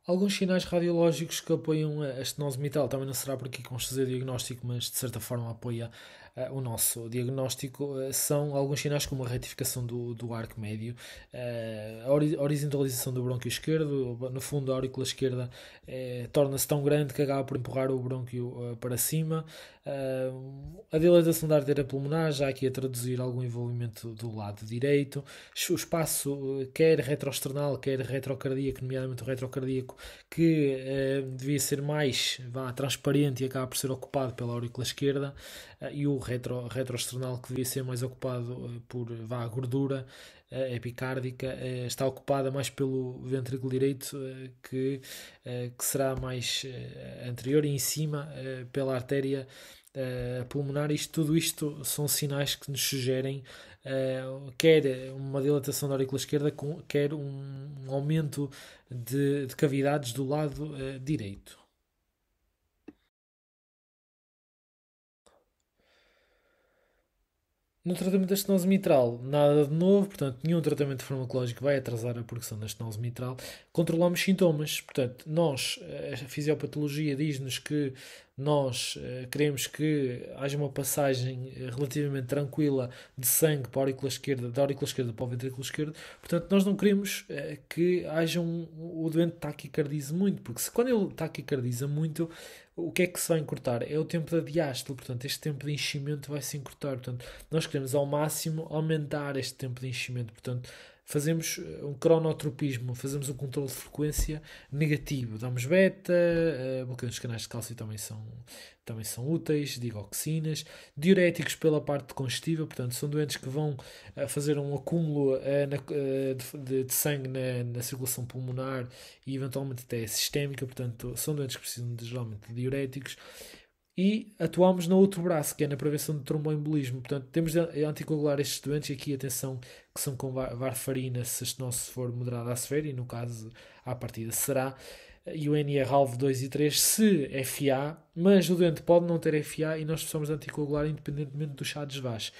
A: Alguns sinais radiológicos que apoiam a estenose mitral, também não será por aqui com fazer diagnóstico, mas de certa forma apoia o nosso diagnóstico, são alguns sinais como a retificação do arco médio, a horizontalização do brônquio esquerdo, no fundo a aurícula esquerda torna-se tão grande que acaba por empurrar o brônquio para cima, a dilatação da artéria pulmonar, já aqui a traduzir algum envolvimento do lado direito, o espaço quer retroesternal, quer retrocardíaco, nomeadamente o retrocardíaco, que devia ser mais transparente e acaba por ser ocupado pela aurícula esquerda, e o retroesternal, que devia ser mais ocupado por gordura epicárdica, está ocupada mais pelo ventrículo direito, que será mais anterior, e em cima pela artéria pulmonar. Tudo isto são sinais que nos sugerem quer uma dilatação da aurícula esquerda, quer um aumento de cavidades do lado direito. No tratamento da estenose mitral, nada de novo, portanto, nenhum tratamento farmacológico vai atrasar a progressão da estenose mitral. Controlamos sintomas, portanto, a fisiopatologia diz-nos que nós queremos que haja uma passagem relativamente tranquila de sangue para a aurícula esquerda, da aurícula esquerda para o ventrículo esquerdo, portanto, nós não queremos que haja o doente taquicardize muito, porque quando ele taquicardiza muito, o que é que se vai encurtar? É o tempo da diástole, portanto, este tempo de enchimento vai se encurtar, portanto, nós queremos ao máximo aumentar este tempo de enchimento, portanto, fazemos um cronotropismo, fazemos um controle de frequência negativo, damos beta, bloqueios dos canais de cálcio também são úteis, digoxinas, diuréticos pela parte congestiva, portanto, são doentes que vão fazer um acúmulo de sangue na circulação pulmonar e eventualmente até sistémica, portanto, são doentes que precisam geralmente de diuréticos. E atuamos no outro braço, que é na prevenção de tromboembolismo. Portanto, temos de anticoagular estes doentes, e aqui atenção que são com varfarina se a estenose for moderada a severa, e no caso à partida será, e o NR-alvo 2 e 3 se FA, mas o doente pode não ter FA e nós precisamos de anticoagular independentemente do chá de Svash.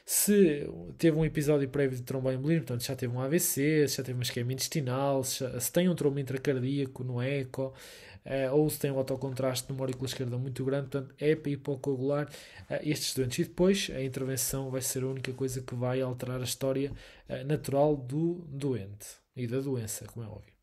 A: Se teve um episódio prévio de tromboembolismo, portanto já teve um AVC, se já teve uma isquemia intestinal, se tem um trombo intracardíaco no eco, ou se tem um autocontraste numa aurícula esquerda muito grande, portanto é para hipocoagular estes doentes. E depois a intervenção vai ser a única coisa que vai alterar a história natural do doente e da doença, como é óbvio.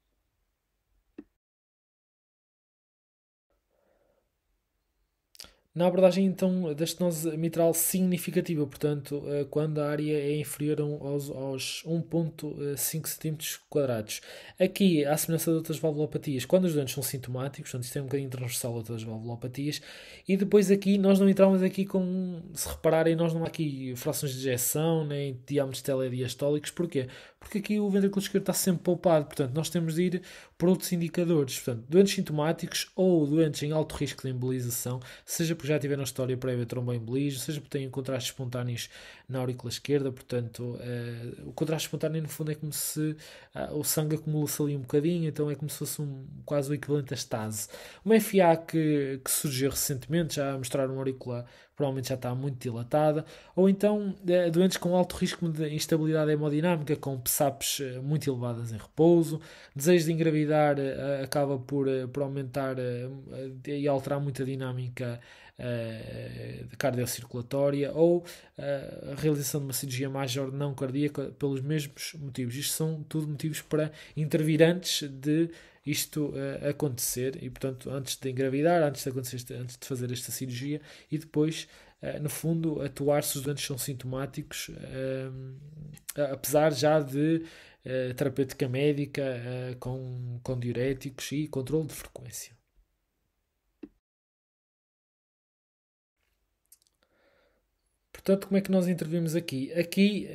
A: Na abordagem, então, da estenose mitral significativa, portanto, quando a área é inferior aos 1,5 cm². Aqui, à semelhança de outras valvulopatias, quando os doentes são sintomáticos, portanto, isto é um bocadinho transversal a outras valvulopatias, e depois aqui, nós não entramos aqui com, se repararem, nós não há aqui frações de ejeção, nem diâmetros telediastólicos, porquê? Porque aqui o ventrículo esquerdo está sempre poupado, portanto, nós temos de ir por outros indicadores, portanto, doentes sintomáticos ou doentes em alto risco de embolização, seja porque já tiveram história prévia de tromboembolismo, seja porque têm contrastes espontâneos na aurícula esquerda, portanto, o contraste espontâneo no fundo é como se o sangue acumula-se ali um bocadinho, então é como se fosse quase o equivalente a estase. Uma FA que surgiu recentemente, já mostraram uma aurícula provavelmente já está muito dilatada, ou então doentes com alto risco de instabilidade hemodinâmica, com PSAPs muito elevadas em repouso, desejo de engravidar acaba por aumentar e alterar muito a dinâmica cardiocirculatória, ou a realização de uma cirurgia major não cardíaca pelos mesmos motivos. Isto são tudo motivos para intervir antes de isto acontecer e, portanto, antes de engravidar, antes de acontecer, antes de fazer esta cirurgia e depois, no fundo, atuar se os doentes são sintomáticos, apesar já de terapêutica médica com diuréticos e controle de frequência. Portanto, como é que nós intervimos aqui? Aqui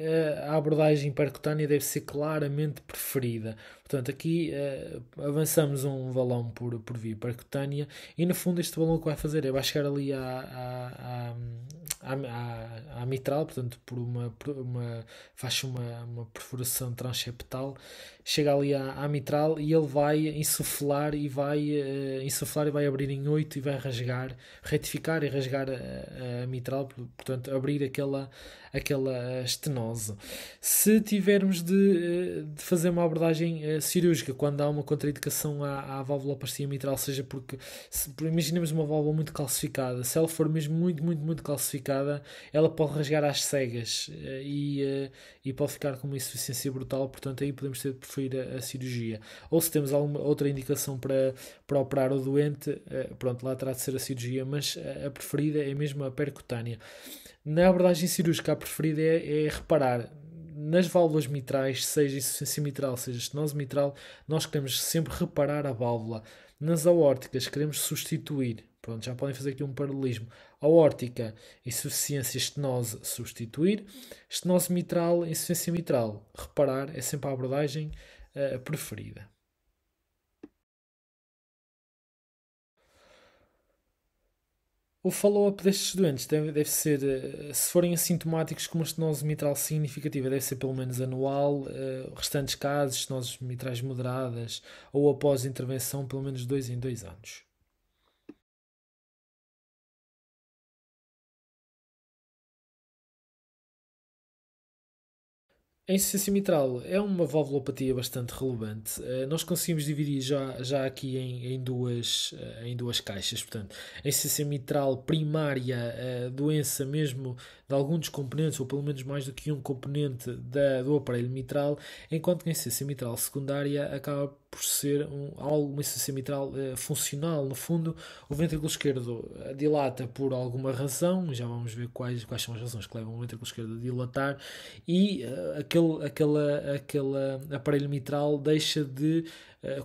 A: a abordagem percutânea deve ser claramente preferida. Portanto, aqui avançamos um balão por via percutânea e no fundo este balão o que vai fazer é vai chegar ali à mitral, portanto, faz uma perfuração transeptal, chega ali à mitral e ele vai insuflar e vai abrir em 8 e vai retificar e rasgar a mitral, portanto, abrir aquela estenose. Se tivermos de fazer uma abordagem cirúrgica, quando há uma contraindicação à valvuloplastia mitral, seja porque, imaginemos uma válvula muito calcificada, se ela for mesmo muito, muito, muito calcificada, ela pode rasgar às cegas e pode ficar com uma insuficiência brutal, portanto aí podemos ter de preferir a cirurgia. Ou se temos alguma outra indicação para operar o doente, pronto, lá terá de ser a cirurgia, mas a preferida é mesmo a percutânea. Na abordagem cirúrgica, a preferida é reparar nas válvulas mitrais, seja insuficiência mitral, seja estenose mitral, nós queremos sempre reparar a válvula. Nas aórticas, queremos substituir. Pronto, já podem fazer aqui um paralelismo. Aórtica, insuficiência, estenose, substituir. Estenose mitral, insuficiência mitral, reparar é sempre a abordagem preferida. O follow-up destes doentes deve ser, se forem assintomáticos com uma estenose mitral significativa, deve ser pelo menos anual, restantes casos, estenoses mitrais moderadas, ou após intervenção, pelo menos 2 em 2 anos. A insuficiência mitral é uma valvulopatia bastante relevante. Nós conseguimos dividir já aqui em duas caixas. Portanto, a insuficiência mitral primária, a doença mesmo de algum dos componentes, ou pelo menos mais do que um componente do aparelho mitral, enquanto que a insuficiência mitral secundária acaba por ser uma insuficiência mitral funcional. No fundo, o ventrículo esquerdo dilata por alguma razão, já vamos ver quais são as razões que levam o ventrículo esquerdo a dilatar, e aquele aparelho mitral deixa de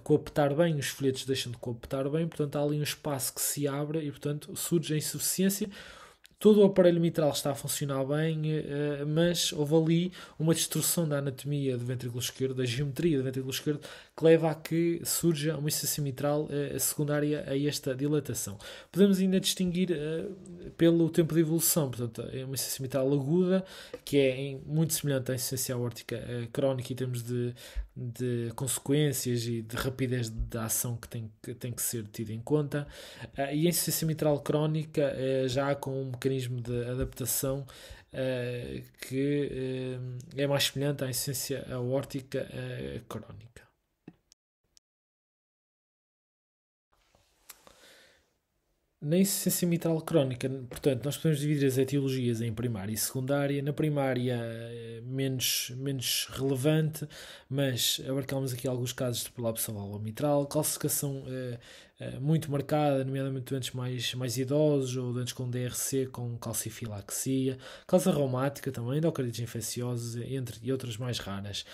A: cooptar bem, os folhetos deixam de cooptar bem, portanto há ali um espaço que se abre e portanto surge a insuficiência. Todo o aparelho mitral está a funcionar bem, mas houve ali uma destruição da anatomia do ventrículo esquerdo, da geometria do ventrículo esquerdo, que leva a que surja uma insuficiência mitral secundária a esta dilatação. Podemos ainda distinguir pelo tempo de evolução, portanto, é uma insuficiência mitral aguda, que é muito semelhante à insuficiência aórtica crónica em termos de consequências e de rapidez da ação que tem que ser tida em conta. E a insuficiência mitral crónica já com um mecanismo de adaptação que é mais semelhante à insuficiência aórtica crónica. Na insuficiência mitral crónica, portanto, nós podemos dividir as etiologias em primária e secundária. Na primária, menos relevante, mas abarcamos aqui alguns casos de prolapso da válvula mitral, calcificação muito marcada, nomeadamente doentes mais idosos ou doentes com DRC, com calcifilaxia, causa reumática também, endocardites infecciosas, entre outras mais raras.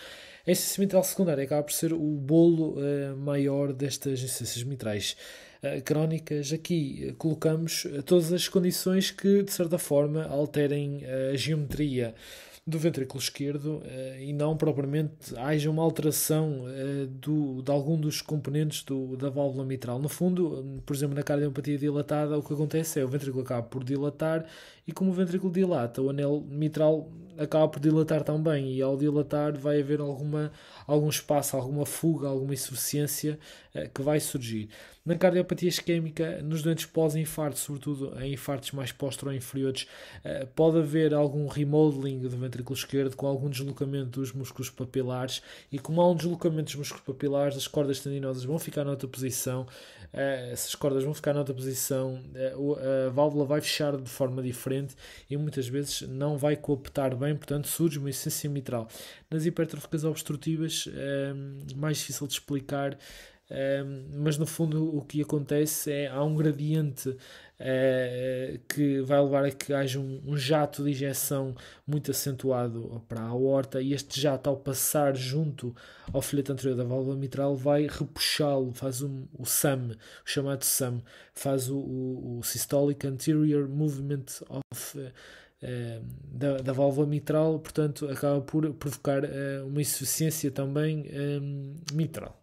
A: A insuficiência mitral secundária acaba por ser o bolo maior destas insuficiências mitrais crónicas. Aqui colocamos todas as condições que, de certa forma, alterem a geometria do ventrículo esquerdo e não propriamente haja uma alteração de algum dos componentes da válvula mitral. No fundo, por exemplo, na cardiopatia dilatada, o que acontece é o ventrículo acaba por dilatar e como o ventrículo dilata, o anel mitral acaba por dilatar também e ao dilatar vai haver algum espaço, alguma fuga, alguma insuficiência que vai surgir. Na cardiopatia isquémica, nos doentes pós-infarto, sobretudo em infartos mais postero-inferiores, pode haver algum remodeling do ventrículo esquerdo com algum deslocamento dos músculos papilares e como há um deslocamento dos músculos papilares, as cordas tendinosas vão ficar noutra posição, essas cordas vão ficar noutra posição, a válvula vai fechar de forma diferente e muitas vezes não vai coaptar bem, portanto surge uma insuficiência mitral. Nas hipertróficas obstrutivas, mais difícil de explicar, mas no fundo o que acontece é há um gradiente que vai levar a que haja um jato de injeção muito acentuado para a aorta e este jato ao passar junto ao filete anterior da válvula mitral vai repuxá-lo, faz o SAM, o chamado SAM, faz o Systolic Anterior Movement of da válvula mitral, portanto acaba por provocar uma insuficiência também mitral.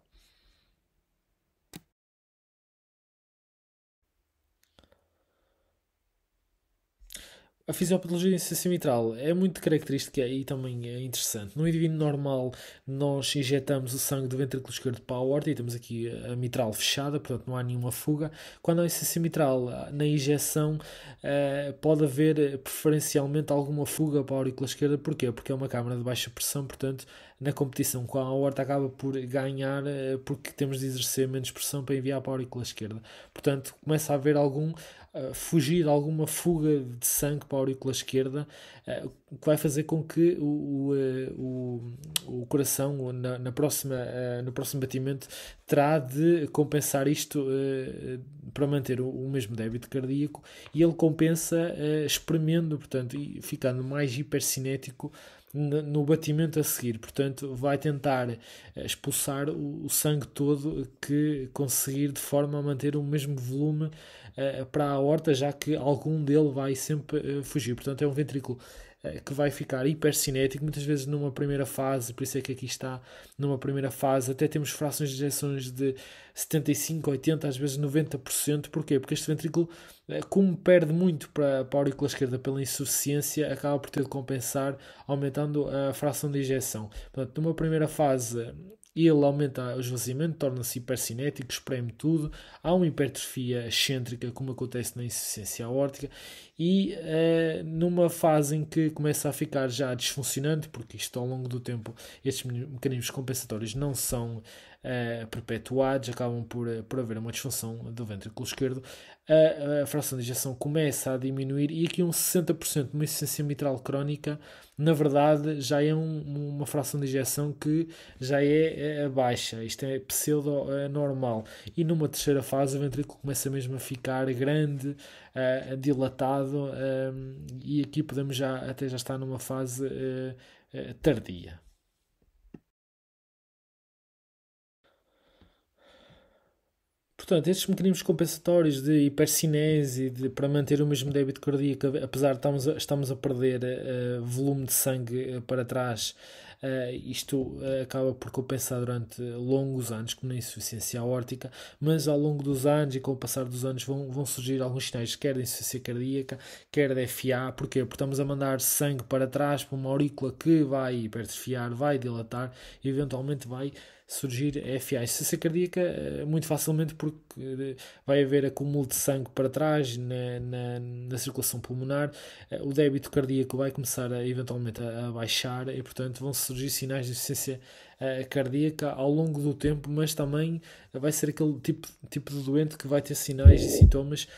A: A fisiopatologia da insuficiência mitral é muito característica e também é interessante. No indivíduo normal, nós injetamos o sangue do ventrículo esquerdo para a aorta e temos aqui a mitral fechada, portanto não há nenhuma fuga. Quando há insuficiência mitral, na injeção, pode haver preferencialmente alguma fuga para a aurícula esquerda. Porquê? Porque é uma câmara de baixa pressão, portanto, na competição com a aorta acaba por ganhar porque temos de exercer menos pressão para enviar para a aurícula esquerda. Portanto, começa a haver fugir alguma fuga de sangue para a aurícula esquerda, que vai fazer com que o coração no próximo batimento terá de compensar isto para manter o mesmo débito cardíaco e ele compensa espremendo, portanto, e ficando mais hipercinético no batimento a seguir, portanto vai tentar expulsar o sangue todo que conseguir de forma a manter o mesmo volume para a aorta, já que algum dele vai sempre fugir, portanto é um ventrículo que vai ficar hipercinético, muitas vezes numa primeira fase, por isso é que aqui está, numa primeira fase, até temos frações de injeções de 75, 80, às vezes 90%, porquê? Porque este ventrículo, como perde muito para a aurícula esquerda pela insuficiência, acaba por ter de compensar, aumentando a fração de injeção. Portanto, numa primeira fase, ele aumenta o esvaziamento, torna-se hipercinético, espreme tudo, há uma hipertrofia excêntrica, como acontece na insuficiência aórtica, e numa fase em que começa a ficar já disfuncionante, porque isto ao longo do tempo, estes mecanismos compensatórios não são perpetuados, acabam por haver uma disfunção do ventrículo esquerdo, a fração de injeção começa a diminuir e aqui 60% de uma insuficiência mitral crónica, na verdade, já é uma fração de injeção que já é baixa, isto é pseudo-normal. E numa terceira fase o ventrículo começa mesmo a ficar grande, dilatado, e aqui podemos até já estar numa fase tardia. Portanto, estes mecanismos compensatórios de hipercinese para manter o mesmo débito cardíaco, apesar de estamos a perder volume de sangue para trás, isto acaba por compensar durante longos anos, como na insuficiência aórtica, mas ao longo dos anos e com o passar dos anos vão surgir alguns sinais, quer de insuficiência cardíaca, quer de FA. Porquê? Porque estamos a mandar sangue para trás para uma aurícula que vai hipertrofiar, vai dilatar e eventualmente vai surgir FA. A insuficiência cardíaca muito facilmente porque vai haver acúmulo de sangue para trás na circulação pulmonar, o débito cardíaco vai começar eventualmente a baixar e portanto vão surgir sinais de insuficiência cardíaca ao longo do tempo, mas também vai ser aquele tipo de doente que vai ter sinais e sintomas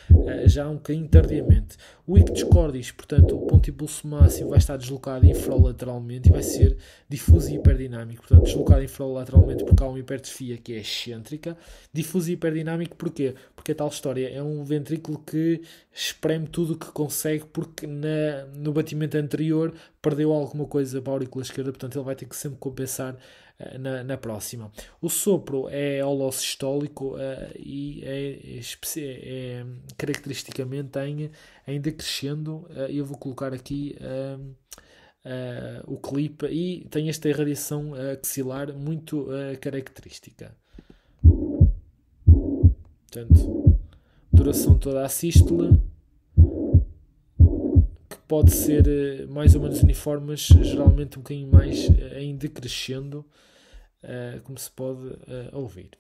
A: já um bocadinho tardiamente. O ictus cordis, portanto, o ponto de impulso máximo vai estar deslocado infralateralmente e vai ser difuso e hiperdinâmico. Portanto, deslocado infralateralmente porque há uma hipertrofia que é excêntrica. Difuso e hiperdinâmico porquê? Porque a tal história é um ventrículo que espreme tudo o que consegue porque no batimento anterior perdeu alguma coisa para a aurícula esquerda, portanto ele vai ter que sempre compensar na próxima. O sopro é holossistólico e caracteristicamente em decrescendo. Eu vou colocar aqui o clipe e tem esta irradiação axilar muito característica. Portanto, duração toda a sístole, que pode ser mais ou menos uniforme, mas geralmente um bocadinho mais em decrescendo, como se pode ouvir.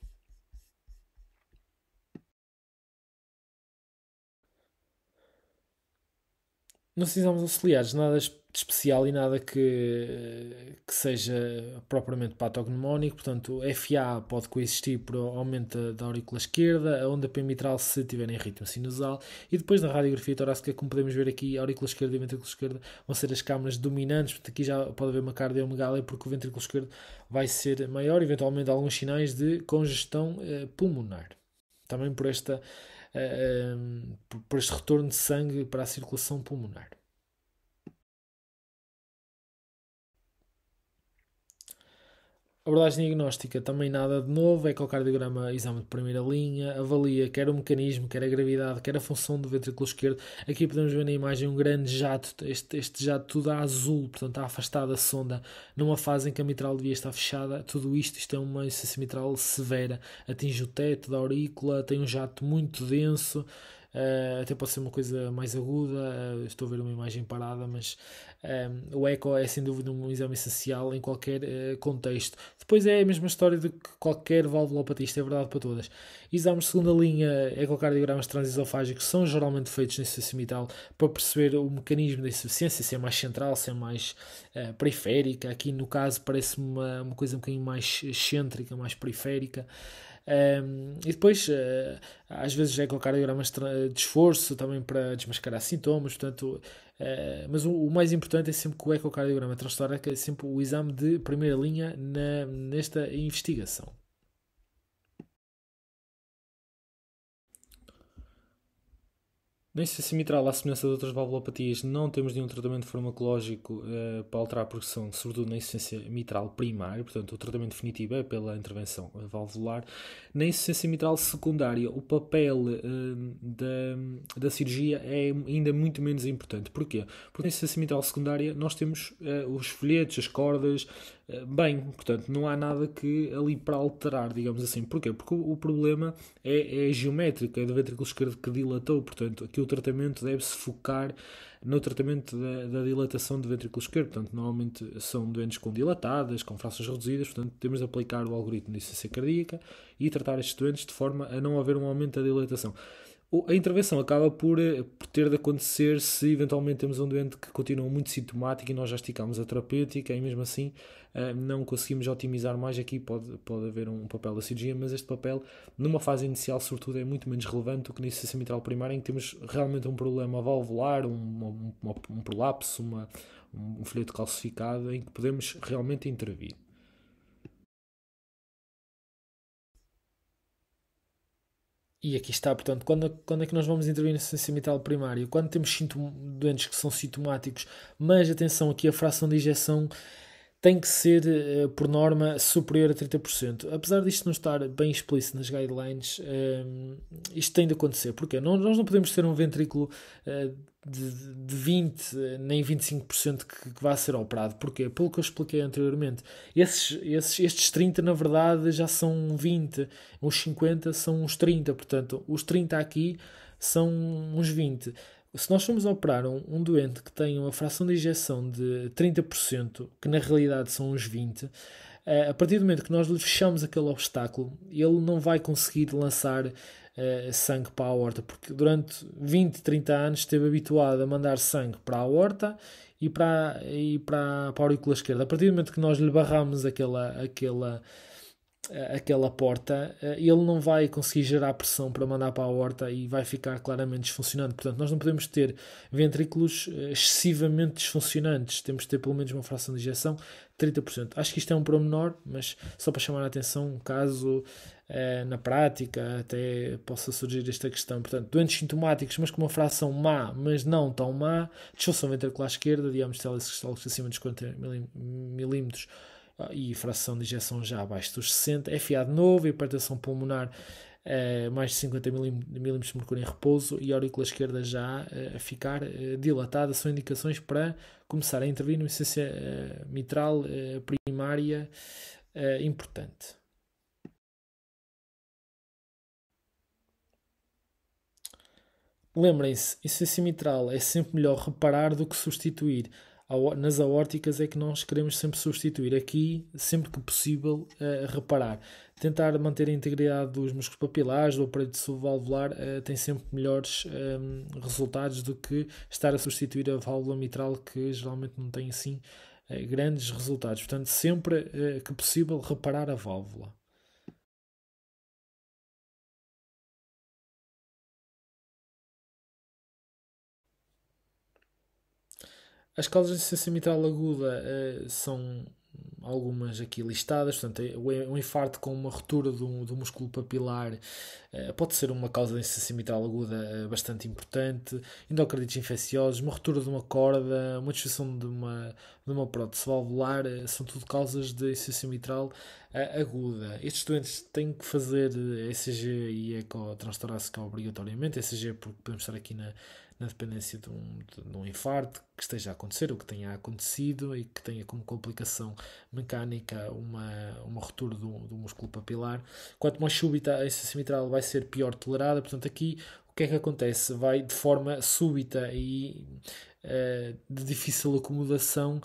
A: Nos exames auxiliares, nada de especial e nada que seja propriamente patognomónico, portanto, FA pode coexistir por aumento da aurícula esquerda, a onda P mitral se tiver em ritmo sinusal, e depois na radiografia torácica, como podemos ver aqui, a aurícula esquerda e a ventrículo esquerda vão ser as câmaras dominantes, portanto aqui já pode haver uma cardiomegalia porque o ventrículo esquerdo vai ser maior, eventualmente alguns sinais de congestão pulmonar. Também por este retorno de sangue para a circulação pulmonar. Abordagem diagnóstica, também nada de novo, ecocardiograma, exame de primeira linha, avalia quer o mecanismo, quer a gravidade, quer a função do ventrículo esquerdo. Aqui podemos ver na imagem um grande jato, este jato tudo a azul, portanto está afastada a sonda numa fase em que a mitral devia estar fechada. Tudo isto é uma insuficiência mitral severa, atinge o teto da aurícula, tem um jato muito denso. Até pode ser uma coisa mais aguda, estou a ver uma imagem parada, mas o eco é sem dúvida um exame essencial em qualquer contexto. Depois é a mesma história de que qualquer valvulopatia, isto é verdade para todas. Exames de segunda linha, ecocardiogramas transesofágicos são geralmente feitos na insuficiência mitral para perceber o mecanismo da insuficiência, se é mais central, se é mais periférica. Aqui no caso parece-me uma coisa um bocadinho mais excêntrica, mais periférica. E depois, às vezes, ecocardiogramas de esforço também para desmascarar sintomas, portanto, mas o mais importante é sempre que o ecocardiograma transtorácico é sempre o exame de primeira linha nesta investigação. Na insuficiência mitral, à semelhança de outras valvulopatias, não temos nenhum tratamento farmacológico para alterar a progressão, sobretudo na insuficiência mitral primária, portanto o tratamento definitivo é pela intervenção valvular. Na insuficiência mitral secundária, o papel da cirurgia é ainda muito menos importante. Porquê? Porque na insuficiência mitral secundária nós temos os folhetos, as cordas, bem, portanto não há nada que ali para alterar, digamos assim. Porquê? Porque o problema é geométrico, é do ventrículo esquerdo que dilatou, portanto aqui o tratamento deve-se focar no tratamento da dilatação do ventrículo esquerdo, portanto normalmente são doentes com dilatadas, com frações reduzidas, portanto temos de aplicar o algoritmo de insuficiência cardíaca e tratar estes doentes de forma a não haver um aumento da dilatação. A intervenção acaba por ter de acontecer se eventualmente temos um doente que continua muito sintomático e nós já esticamos a terapêutica e mesmo assim não conseguimos otimizar mais. Aqui pode haver um papel da cirurgia, mas este papel numa fase inicial sobretudo é muito menos relevante do que na insuficiência mitral primária, em que temos realmente um problema valvular, um prolapso, um folheto calcificado em que podemos realmente intervir. E aqui está, portanto, quando é que nós vamos intervir na insuficiência mitral primária? Quando temos doentes que são sintomáticos, mas atenção, aqui a fração de ejeção tem que ser, por norma, superior a 30%. Apesar disto não estar bem explícito nas guidelines, isto tem de acontecer. Porquê? Nós não podemos ter um ventrículo de 20%, nem 25% que vá ser operado. Porquê? Pelo que eu expliquei anteriormente. Estes 30%, na verdade, já são 20%. Os 50% são uns 30%. Portanto, os 30% aqui são uns 20%. Se nós formos operar um doente que tem uma fração de ejeção de 30%, que na realidade são uns 20%, a partir do momento que nós lhe fechamos aquele obstáculo, ele não vai conseguir lançar sangue para a aorta, porque durante 20, 30 anos esteve habituado a mandar sangue para a aorta para a aurícula esquerda. A partir do momento que nós lhe barramos aquela porta, ele não vai conseguir gerar pressão para mandar para a aorta e vai ficar claramente disfuncionante. Portanto, nós não podemos ter ventrículos excessivamente disfuncionantes. Temos de ter pelo menos uma fração de ejeção de 30%. Acho que isto é um pormenor, mas só para chamar a atenção, caso na prática até possa surgir esta questão. Portanto, doentes sintomáticos, mas com uma fração má, mas não tão má, disfunção ventricular esquerda, diâmetros sistólicos acima dos 40 milímetros, e fração de injeção já abaixo dos 60, FA de novo, hipertensão pulmonar mais de 50 milímetros de mercúrio em repouso e a aurícula esquerda já a ficar dilatada, são indicações para começar a intervir numa insuficiência mitral primária importante. Lembrem-se, insuficiência mitral é sempre melhor reparar do que substituir. Nas aórticas é que nós queremos sempre substituir. Aqui, sempre que possível, reparar. Tentar manter a integridade dos músculos papilares, do aparelho subvalvular, tem sempre melhores resultados do que estar a substituir a válvula mitral, que geralmente não tem assim grandes resultados. Portanto, sempre que possível, reparar a válvula. As causas de insuficiência mitral aguda são algumas aqui listadas. Portanto, um infarto com uma ruptura do músculo papilar pode ser uma causa de insuficiência mitral aguda bastante importante. Endocardites infecciosas, uma ruptura de uma corda, uma destruição de uma prótese valvular, são tudo causas de insuficiência mitral aguda. Estes doentes têm que fazer ECG e ecotransetorácica obrigatoriamente. ECG porque podemos estar aqui na dependência de um infarto que esteja a acontecer ou que tenha acontecido e que tenha como complicação mecânica uma ruptura do músculo papilar. Quanto mais súbita a insuficiência mitral vai ser pior tolerada. Portanto, aqui o que é que acontece? Vai de forma súbita e de difícil acomodação,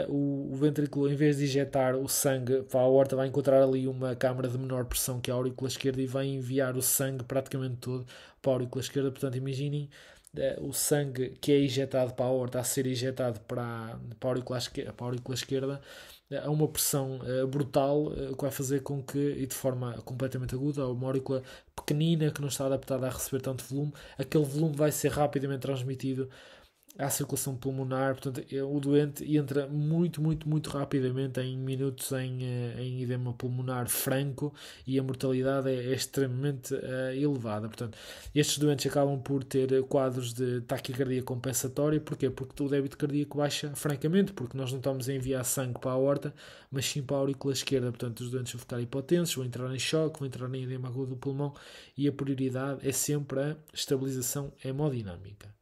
A: o ventrículo, em vez de injetar o sangue para a aorta, vai encontrar ali uma câmara de menor pressão que é a aurícula esquerda e vai enviar o sangue praticamente todo para a aurícula esquerda. Portanto, imaginem o sangue que é injetado para a aorta a ser injetado para a aurícula esquerda a uma pressão brutal, que vai fazer com que, e de forma completamente aguda, uma aurícula pequenina que não está adaptada a receber tanto volume, aquele volume vai ser rapidamente transmitido à circulação pulmonar. Portanto, o doente entra muito, muito, muito rapidamente, em minutos, em edema pulmonar franco, e a mortalidade é extremamente elevada. Portanto, estes doentes acabam por ter quadros de taquicardia compensatória. Porquê? Porque o débito cardíaco baixa francamente, porque nós não estamos a enviar sangue para a aorta, mas sim para a aurícula esquerda. Portanto, os doentes vão ficar hipotensos, vão entrar em choque, vão entrar em edema agudo do pulmão, e a prioridade é sempre a estabilização hemodinâmica.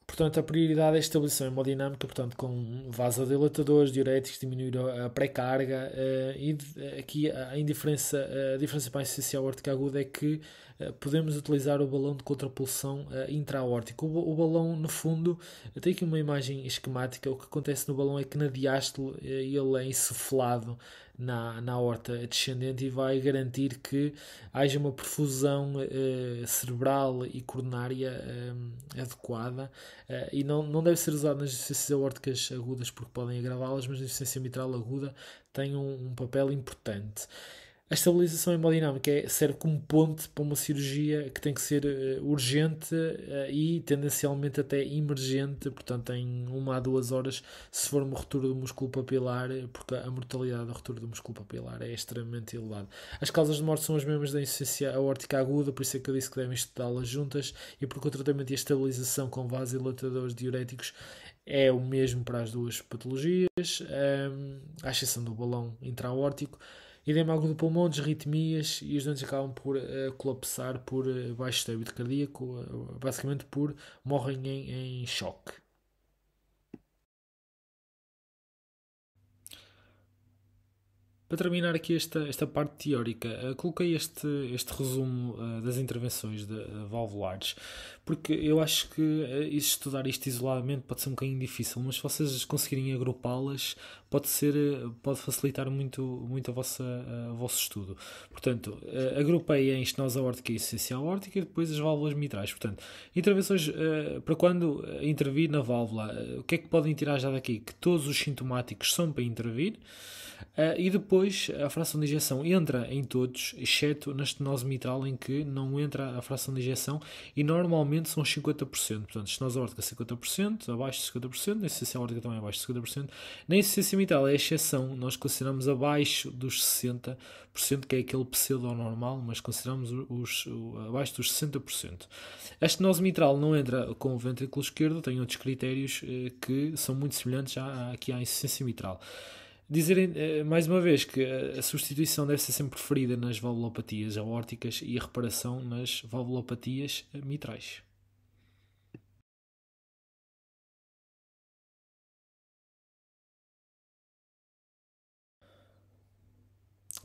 A: Portanto, a prioridade é a estabilização hemodinâmica, portanto, com vasodilatadores, diuréticos, diminuir a pré-carga, e aqui a diferença para a insuficiência aórtica aguda é que podemos utilizar o balão de contrapulsão intra-aórtica. O balão, no fundo, eu tenho aqui uma imagem esquemática. O que acontece no balão é que na diástole ele é insuflado na aorta descendente e vai garantir que haja uma perfusão cerebral e coronária adequada, e não deve ser usado nas insuficiências aórticas agudas porque podem agravá-las, mas na insuficiência mitral aguda tem um papel importante. A estabilização hemodinâmica serve como ponte para uma cirurgia que tem que ser urgente e tendencialmente até emergente, portanto em 1 a 2 horas, se for uma ruptura do músculo papilar, porque a mortalidade da ruptura do músculo papilar é extremamente elevada. As causas de morte são as mesmas da insuficiência aórtica aguda, por isso é que eu disse que devem estudá-las juntas, e porque o tratamento e a estabilização com vasodilatadores diuréticos é o mesmo para as duas patologias, à exceção do balão intra-aórtico. Edema agudo do pulmão, desritmias, e os doentes acabam por colapsar por baixo débito cardíaco, basicamente por morrem em choque. Para terminar aqui esta parte teórica, coloquei este resumo das intervenções valvulares, porque eu acho que estudar isto isoladamente pode ser um bocadinho difícil, mas se vocês conseguirem agrupá-las, pode facilitar muito o vosso estudo. Portanto, agrupei em estenose aórtica e insuficiência aórtica e depois as válvulas mitrais. Portanto, intervenções para quando intervir na válvula, o que é que podem tirar já daqui? Que todos os sintomáticos são para intervir. E depois a fração de injeção entra em todos, exceto na estenose mitral, em que não entra a fração de injeção, e normalmente são 50%. Portanto, estenose aórtica 50%, abaixo de 50%, na insuficiência aórtica também abaixo de 50%. Na insuficiência mitral é a exceção, nós consideramos abaixo dos 60%, que é aquele pseudo-normal, mas consideramos abaixo dos 60%. A estenose mitral não entra com o ventrículo esquerdo, tem outros critérios que são muito semelhantes aqui à insuficiência mitral. Dizer mais uma vez que a substituição deve ser sempre preferida nas valvulopatias aórticas e a reparação nas valvulopatias mitrais.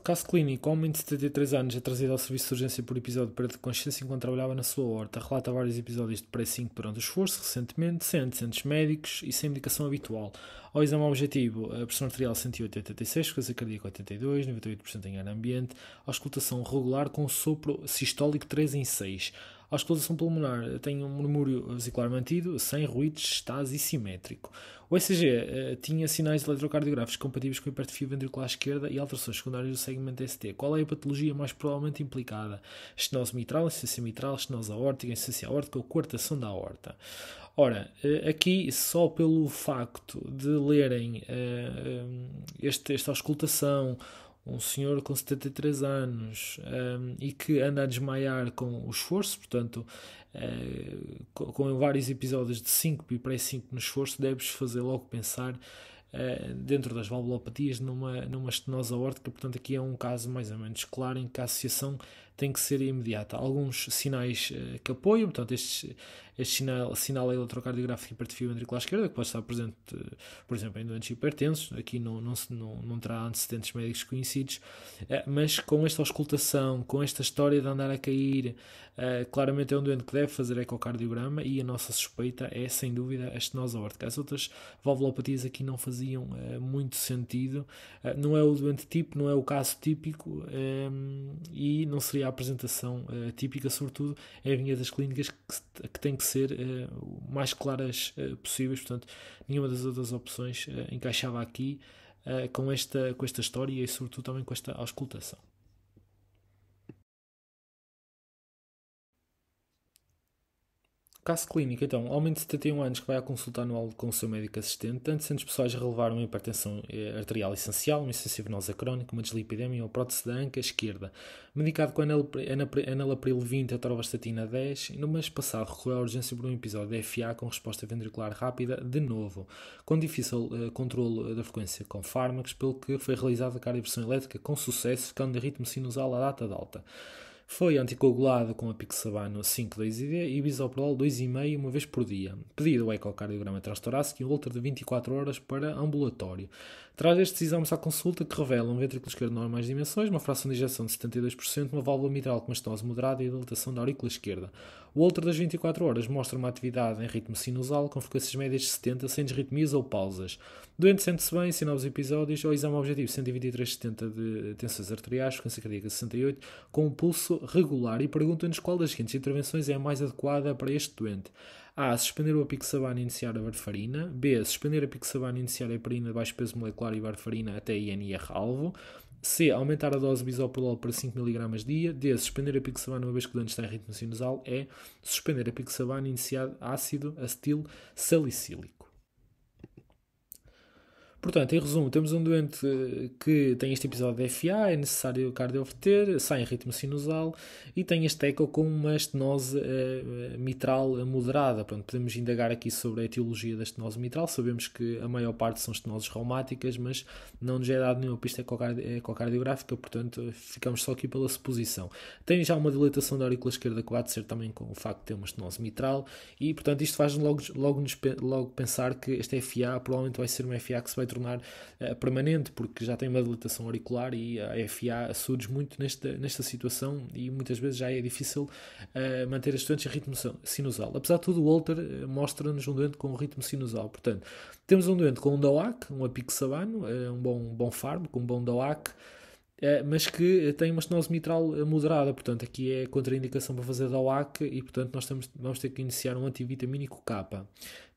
A: Caso clínico, homem de 73 anos é trazido ao serviço de urgência por episódio de perda de consciência enquanto trabalhava na sua horta. Relata vários episódios de pré-5 durante o esforço, recentemente, sem antecedentes médicos e sem medicação habitual. Ao exame objetivo, a pressão arterial 108/86, frequência cardíaca 82, 98% em ar ambiente, auscultação regular com sopro sistólico 3 em 6. A auscultação pulmonar tem um murmúrio vesicular mantido, sem ruídos, estase e simétrico. O ECG tinha sinais eletrocardiográficos compatíveis com a hipertrofia ventricular esquerda e alterações secundárias do segmento ST. Qual é a patologia mais provavelmente implicada? Estenose mitral, insuficiência mitral, estenose aórtica, insuficiência aórtica ou coartação da aorta? Ora, aqui só pelo facto de lerem esta auscultação, um senhor com 73 anos e que anda a desmaiar com o esforço, portanto, com vários episódios de síncope e pré-síncope no esforço, deves fazer logo pensar dentro das valvulopatias numa estenose aórtica. Portanto, aqui é um caso mais ou menos claro em que a associação tem que ser imediata. Alguns sinais que apoiam, portanto, este sinal eletrocardiográfico de hipertrofia ventricular esquerda, que pode estar presente, por exemplo, em doentes hipertensos, aqui não terá antecedentes médicos conhecidos, mas com esta auscultação, com esta história de andar a cair, claramente é um doente que deve fazer ecocardiograma e a nossa suspeita é, sem dúvida, a estenose aórtica. As outras valvulopatias aqui não faziam muito sentido, não é o doente tipo, não é o caso típico e não seria a apresentação típica, sobretudo em vinhetas clínicas que têm que ser o mais claras possíveis. Portanto, nenhuma das outras opções encaixava aqui com esta história e sobretudo também com esta auscultação. Caso clínico, então, homem de 71 anos que vai à consulta anual com o seu médico assistente, antecedentes pessoais relevaram uma hipertensão arterial essencial, uma insuficiência venosa crónica, uma dislipidemia ou prótese da anca esquerda, medicado com enalapril 20, atorvastatina 10, e no mês passado recorreu à urgência por um episódio de FA com resposta ventricular rápida, de novo, com difícil controle da frequência com fármacos, pelo que foi realizada a cardioversão elétrica com sucesso, ficando de ritmo sinusal à data de alta. Foi anticoagulado com apixabano 5,2-ID e bisoprolol 2,5 uma vez por dia. Pedido o ecocardiograma transtorácico e um holter de 24 horas para ambulatório. Traz estes exames à consulta que revelam um ventrículo esquerdo de normais dimensões, uma fração de injeção de 72%, uma válvula mitral com uma estenose moderada e dilatação da aurícula esquerda. O holter das 24 horas mostra uma atividade em ritmo sinusal com frequências médias de 70, sem desritmias ou pausas. O doente sente-se bem, sem novos episódios. Ao exame objetivo 123/70 de tensões arteriais, frequência cardíaca 68, com um pulso regular, e pergunta-nos qual das seguintes intervenções é a mais adequada para este doente. A. Suspender o apixabano e iniciar a varfarina. B. Suspender a apixabano e iniciar a heparina de baixo peso molecular e varfarina até INR-alvo. C. Aumentar a dose de bisoprolol para 5mg dia. D. Suspender a pixabana uma vez que o doente está em ritmo sinusal. E. Suspender a pixabana e iniciar ácido acetil salicílico. Portanto, em resumo, temos um doente que tem este episódio de FA, é necessário cardioverter, sai em ritmo sinusal e tem este eco com uma estenose mitral moderada. Pronto, podemos indagar aqui sobre a etiologia da estenose mitral. Sabemos que a maior parte são estenoses reumáticas, mas não nos é dado nenhuma pista ecocardiográfica, portanto, ficamos só aqui pela suposição. Tem já uma dilatação da aurícula esquerda que bate ser também com o facto de ter uma estenose mitral e, portanto, isto faz logo pensar que este FA provavelmente vai ser uma FA que se vai tornar permanente, porque já tem uma dilatação auricular e a FA surge muito nesta situação e muitas vezes já é difícil manter as doentes em ritmo sinusal. Apesar de tudo, o Holter mostra-nos um doente com um ritmo sinusal. Portanto, temos um doente com um DOAC, um apixabano, um bom fármaco, um bom DOAC, mas que tem uma estenose mitral moderada, portanto aqui é contraindicação para fazer DOAC e portanto nós vamos ter que iniciar um antivitamínico K.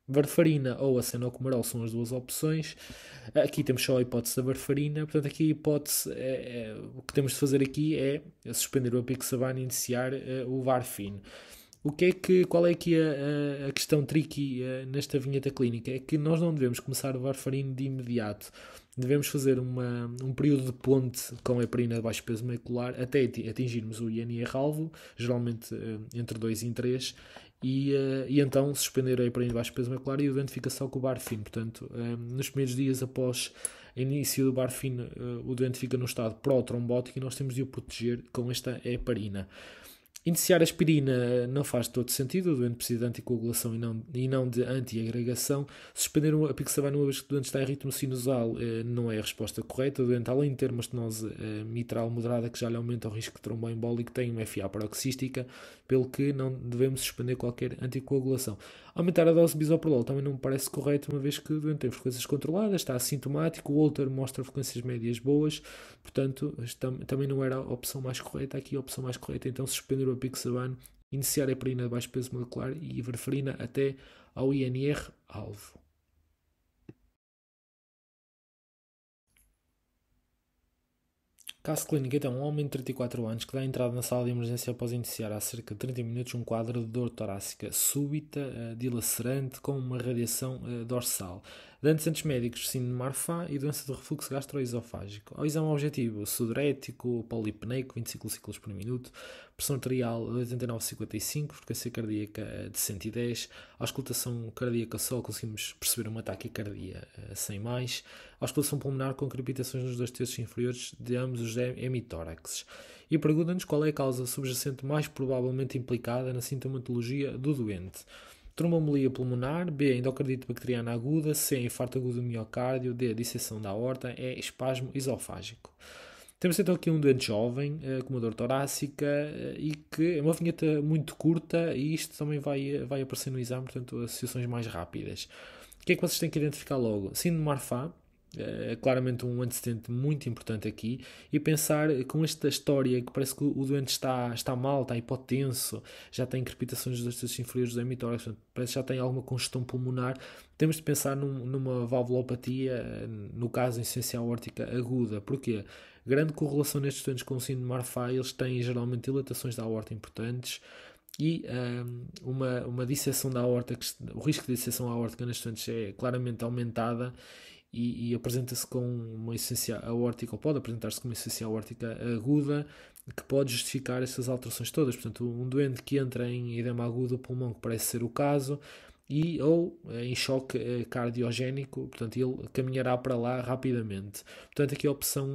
A: Varfarina ou acenocomarol são as duas opções. Aqui temos só a hipótese da varfarina, portanto aqui a hipótese, o que temos de fazer aqui é suspender o apixaban e iniciar o varfin. Qual é aqui a questão tricky nesta vinheta clínica? É que nós não devemos começar o varfarino de imediato. Devemos fazer um período de ponte com a heparina de baixo peso molecular até atingirmos o INR-alvo, geralmente entre 2 e 3, e então suspender a heparina de baixo peso molecular e o doente fica só com o varfin. Portanto, nos primeiros dias após o início do varfin, o doente fica no estado pró-trombótico e nós temos de o proteger com esta heparina. Iniciar a aspirina não faz todo sentido, o doente precisa de anticoagulação e não de antiagregação. Suspender a apixaban uma vez que o doente está em ritmo sinusal não é a resposta correta. O doente, além de ter uma estenose mitral moderada que já lhe aumenta o risco de tromboembólico, tem uma FA paroxística, pelo que não devemos suspender qualquer anticoagulação. Aumentar a dose de bisoprolol também não me parece correto, uma vez que o doente tem frequências controladas, está assintomático, o Holter mostra frequências médias boas, portanto também não era a opção mais correta. Aqui a opção mais correta é então suspender o apixaban, iniciar a heparina de baixo peso molecular e a varfarina até ao INR-alvo. Caso clínico, então, um homem de 34 anos que dá entrada na sala de emergência após iniciar há cerca de 30 minutos um quadro de dor torácica súbita, dilacerante, com uma radiação dorsal. De antecedentes médicos, síndrome de Marfan e doença do refluxo gastroesofágico. Ao exame objetivo, sudorético, polipneico, 25 ciclos por minuto, pressão arterial 89,55, frequência cardíaca de 110. A auscultação cardíaca só conseguimos perceber uma taquicardia sem mais. A auscultação pulmonar com crepitações nos 2 terços inferiores de ambos os hemitóraxes. E pergunta-nos qual é a causa subjacente mais provavelmente implicada na sintomatologia do doente. Tromboembolia pulmonar, B, endocardite bacteriana aguda, C, infarto agudo do miocárdio, D, disseção da aorta, E, espasmo esofágico. Temos então aqui um doente jovem, com uma dor torácica e que é uma vinheta muito curta e isto também vai aparecer no exame, portanto, associações mais rápidas. O que é que vocês têm que identificar logo? Síndrome de Marfan, claramente um antecedente muito importante aqui, e pensar com esta história que parece que o doente está mal, está hipotenso, já tem crepitações dos terços inferiores do hemitórax, parece que já tem alguma congestão pulmonar. Temos de pensar numa valvulopatia, no caso insuficiência aórtica aguda. Porquê? Grande correlação nestes doentes com síndrome de Marfan, eles têm geralmente dilatações da aorta importantes e uma disseção da aorta, o risco de disseção aórtica nestes doentes é claramente aumentada e apresenta-se com uma insuficiência aórtica, ou pode apresentar-se com uma insuficiência aórtica aguda, que pode justificar estas alterações todas. Portanto, um doente que entra em edema agudo do pulmão, que parece ser o caso, ou em choque cardiogénico, portanto, ele caminhará para lá rapidamente. Portanto, aqui a opção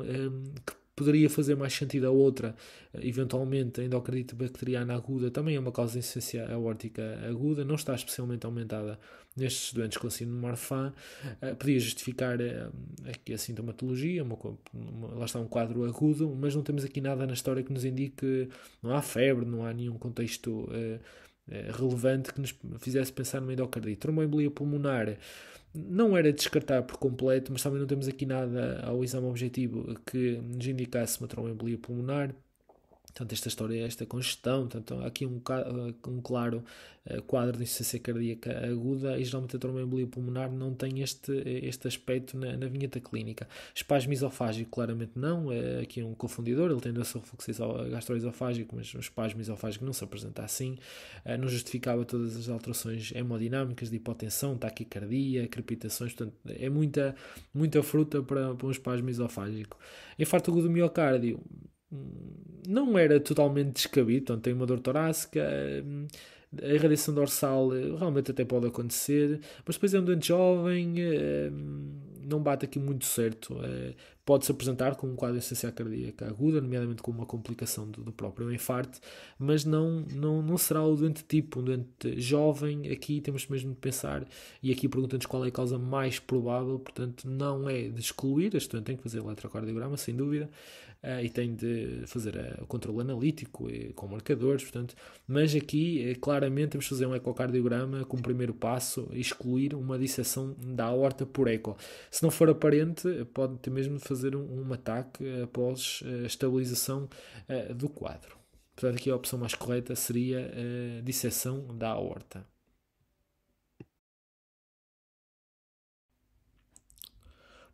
A: que poderia fazer mais sentido a outra, eventualmente a endocardite bacteriana aguda, também é uma causa de insuficiência aórtica aguda, não está especialmente aumentada nestes doentes com síndrome de Marfan. Podia justificar aqui a sintomatologia, lá está um quadro agudo, mas não temos aqui nada na história que nos indique que não há febre, não há nenhum contexto relevante que nos fizesse pensar numa endocardite. Tromboembolia pulmonar não era descartar por completo, mas também não temos aqui nada ao exame objetivo que nos indicasse uma tromboembolia pulmonar. Portanto, esta história é esta congestão, portanto, há aqui um claro quadro de insuficiência cardíaca aguda e geralmente a tromboembolia pulmonar não tem este aspecto na vinheta clínica. Espasmo esofágico, claramente não, é aqui um confundidor, ele tem doença refluxo gastroesofágico, mas o espasmo esofágico não se apresenta assim, não justificava todas as alterações hemodinâmicas de hipotensão, taquicardia, crepitações, portanto, é muita fruta para um espasmo esofágico. Infarto agudo do miocárdio, não era totalmente descabido, portanto tem uma dor torácica, a irradiação dorsal realmente até pode acontecer, mas depois é um doente jovem, não bate aqui muito certo. Pode-se apresentar com um quadro de insuficiência cardíaca aguda, nomeadamente com uma complicação do próprio infarto, mas não será o doente tipo, um doente jovem. Aqui temos mesmo de pensar, e aqui perguntamos qual é a causa mais provável, portanto não é de excluir, este doente tem que fazer eletrocardiograma, sem dúvida, e tem de fazer o controle analítico com marcadores, portanto, mas aqui claramente temos de fazer um ecocardiograma como primeiro passo, excluir uma disseção da aorta por eco. Se não for aparente, pode ter mesmo de fazer um ataque após a estabilização do quadro. Portanto, aqui a opção mais correta seria a disseção da aorta.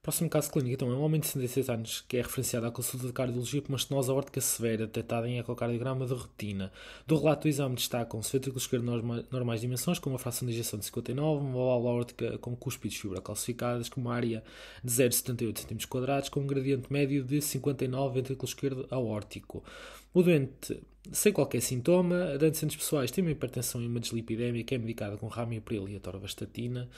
A: Próximo caso clínico, então, é um homem de 66 anos que é referenciado à consulta de cardiologia por uma estenose aórtica severa detectada em ecocardiograma de rotina. Do relato do exame destacam-se ventrículos esquerdos normais dimensões, com uma fração de ejeção de 59, uma válvula aórtica com cúspides fibra calcificadas, com uma área de 0,78 cm², com um gradiente médio de 59 ventrículo esquerdo aórtico. O doente, sem qualquer sintoma, de antecedentes pessoais, tem uma hipertensão e uma dislipidemia que é medicada com ramipril e atorvastatina.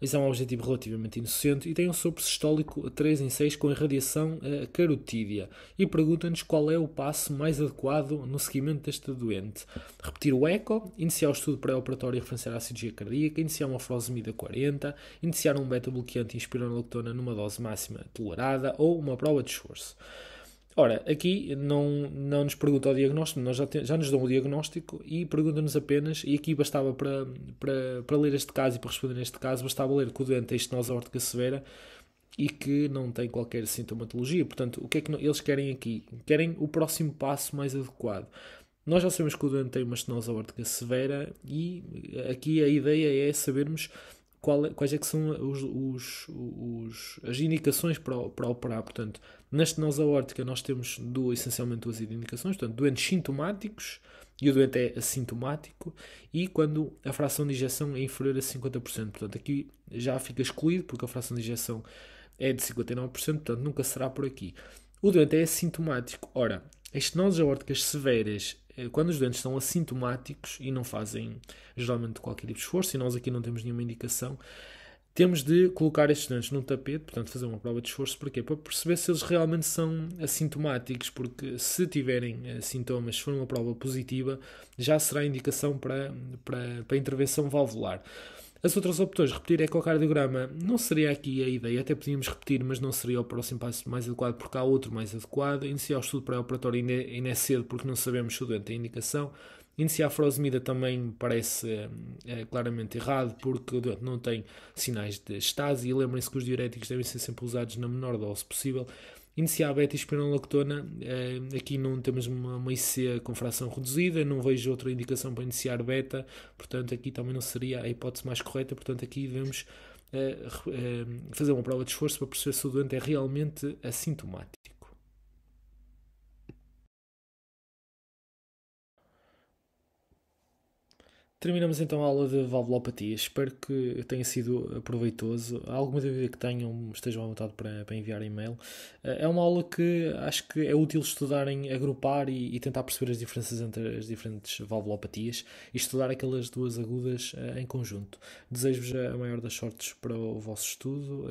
A: Isso é um objetivo relativamente inocente e tem um sopro sistólico 3 em 6 com irradiação carotídea. E pergunta-nos qual é o passo mais adequado no seguimento deste doente. Repetir o eco, iniciar o estudo pré-operatório e referenciar a cirurgia cardíaca, iniciar uma furosemida 40, iniciar um beta-bloqueante e espironolactona numa dose máxima tolerada ou uma prova de esforço. Ora, aqui não nos pergunta o diagnóstico, nós já nos dão o diagnóstico e pergunta-nos apenas, e aqui bastava para ler este caso e para responder neste caso, bastava ler que o doente tem estenose aórtica severa e que não tem qualquer sintomatologia. Portanto, o que é que eles querem aqui? Querem o próximo passo mais adequado. Nós já sabemos que o doente tem uma estenose aórtica severa e aqui a ideia é sabermos quais é que são as indicações para operar. Portanto, na estenose aórtica nós temos essencialmente duas indicações, portanto, doentes sintomáticos e o doente é assintomático, e quando a fração de injeção é inferior a 50%. Portanto, aqui já fica excluído porque a fração de injeção é de 59%, portanto, nunca será por aqui. O doente é assintomático. Ora, as estenoses aórticas severas, quando os doentes são assintomáticos e não fazem geralmente qualquer tipo de esforço, e nós aqui não temos nenhuma indicação, temos de colocar estes doentes num tapete, portanto fazer uma prova de esforço, porquê? Para perceber se eles realmente são assintomáticos, porque se tiverem sintomas, se for uma prova positiva, já será indicação para intervenção valvular. As outras opções, repetir ecocardiograma, não seria aqui a ideia, até podíamos repetir, mas não seria o próximo passo mais adequado, porque há outro mais adequado. Iniciar o estudo pré-operatório ainda é cedo, porque não sabemos se o doente tem indicação. Iniciar a furosemida também parece claramente errado, porque o doente não tem sinais de estase, e lembrem-se que os diuréticos devem ser sempre usados na menor dose possível. Iniciar a beta-espironolactona, aqui não temos uma IC com fração reduzida, não vejo outra indicação para iniciar beta, portanto aqui também não seria a hipótese mais correta, portanto aqui devemos fazer uma prova de esforço para perceber se o doente é realmente assintomático. Terminamos então a aula de valvulopatia. Espero que tenha sido proveitoso. Há alguma dúvida que tenham, estejam à vontade para enviar e-mail. É uma aula que acho que é útil estudarem, agrupar e tentar perceber as diferenças entre as diferentes valvulopatias e estudar aquelas duas agudas em conjunto. Desejo-vos a maior das sortes para o vosso estudo.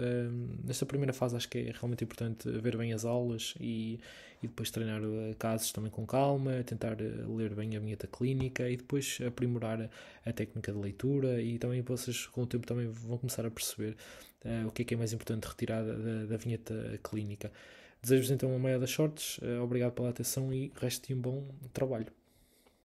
A: Nesta primeira fase acho que é realmente importante ver bem as aulas e depois treinar casos também com calma, tentar ler bem a vinheta clínica e depois aprimorar a técnica de leitura, e também vocês com o tempo também vão começar a perceber o que é mais importante retirar da vinheta clínica. Desejo-vos então a maior das sortes, obrigado pela atenção e resto de um bom trabalho.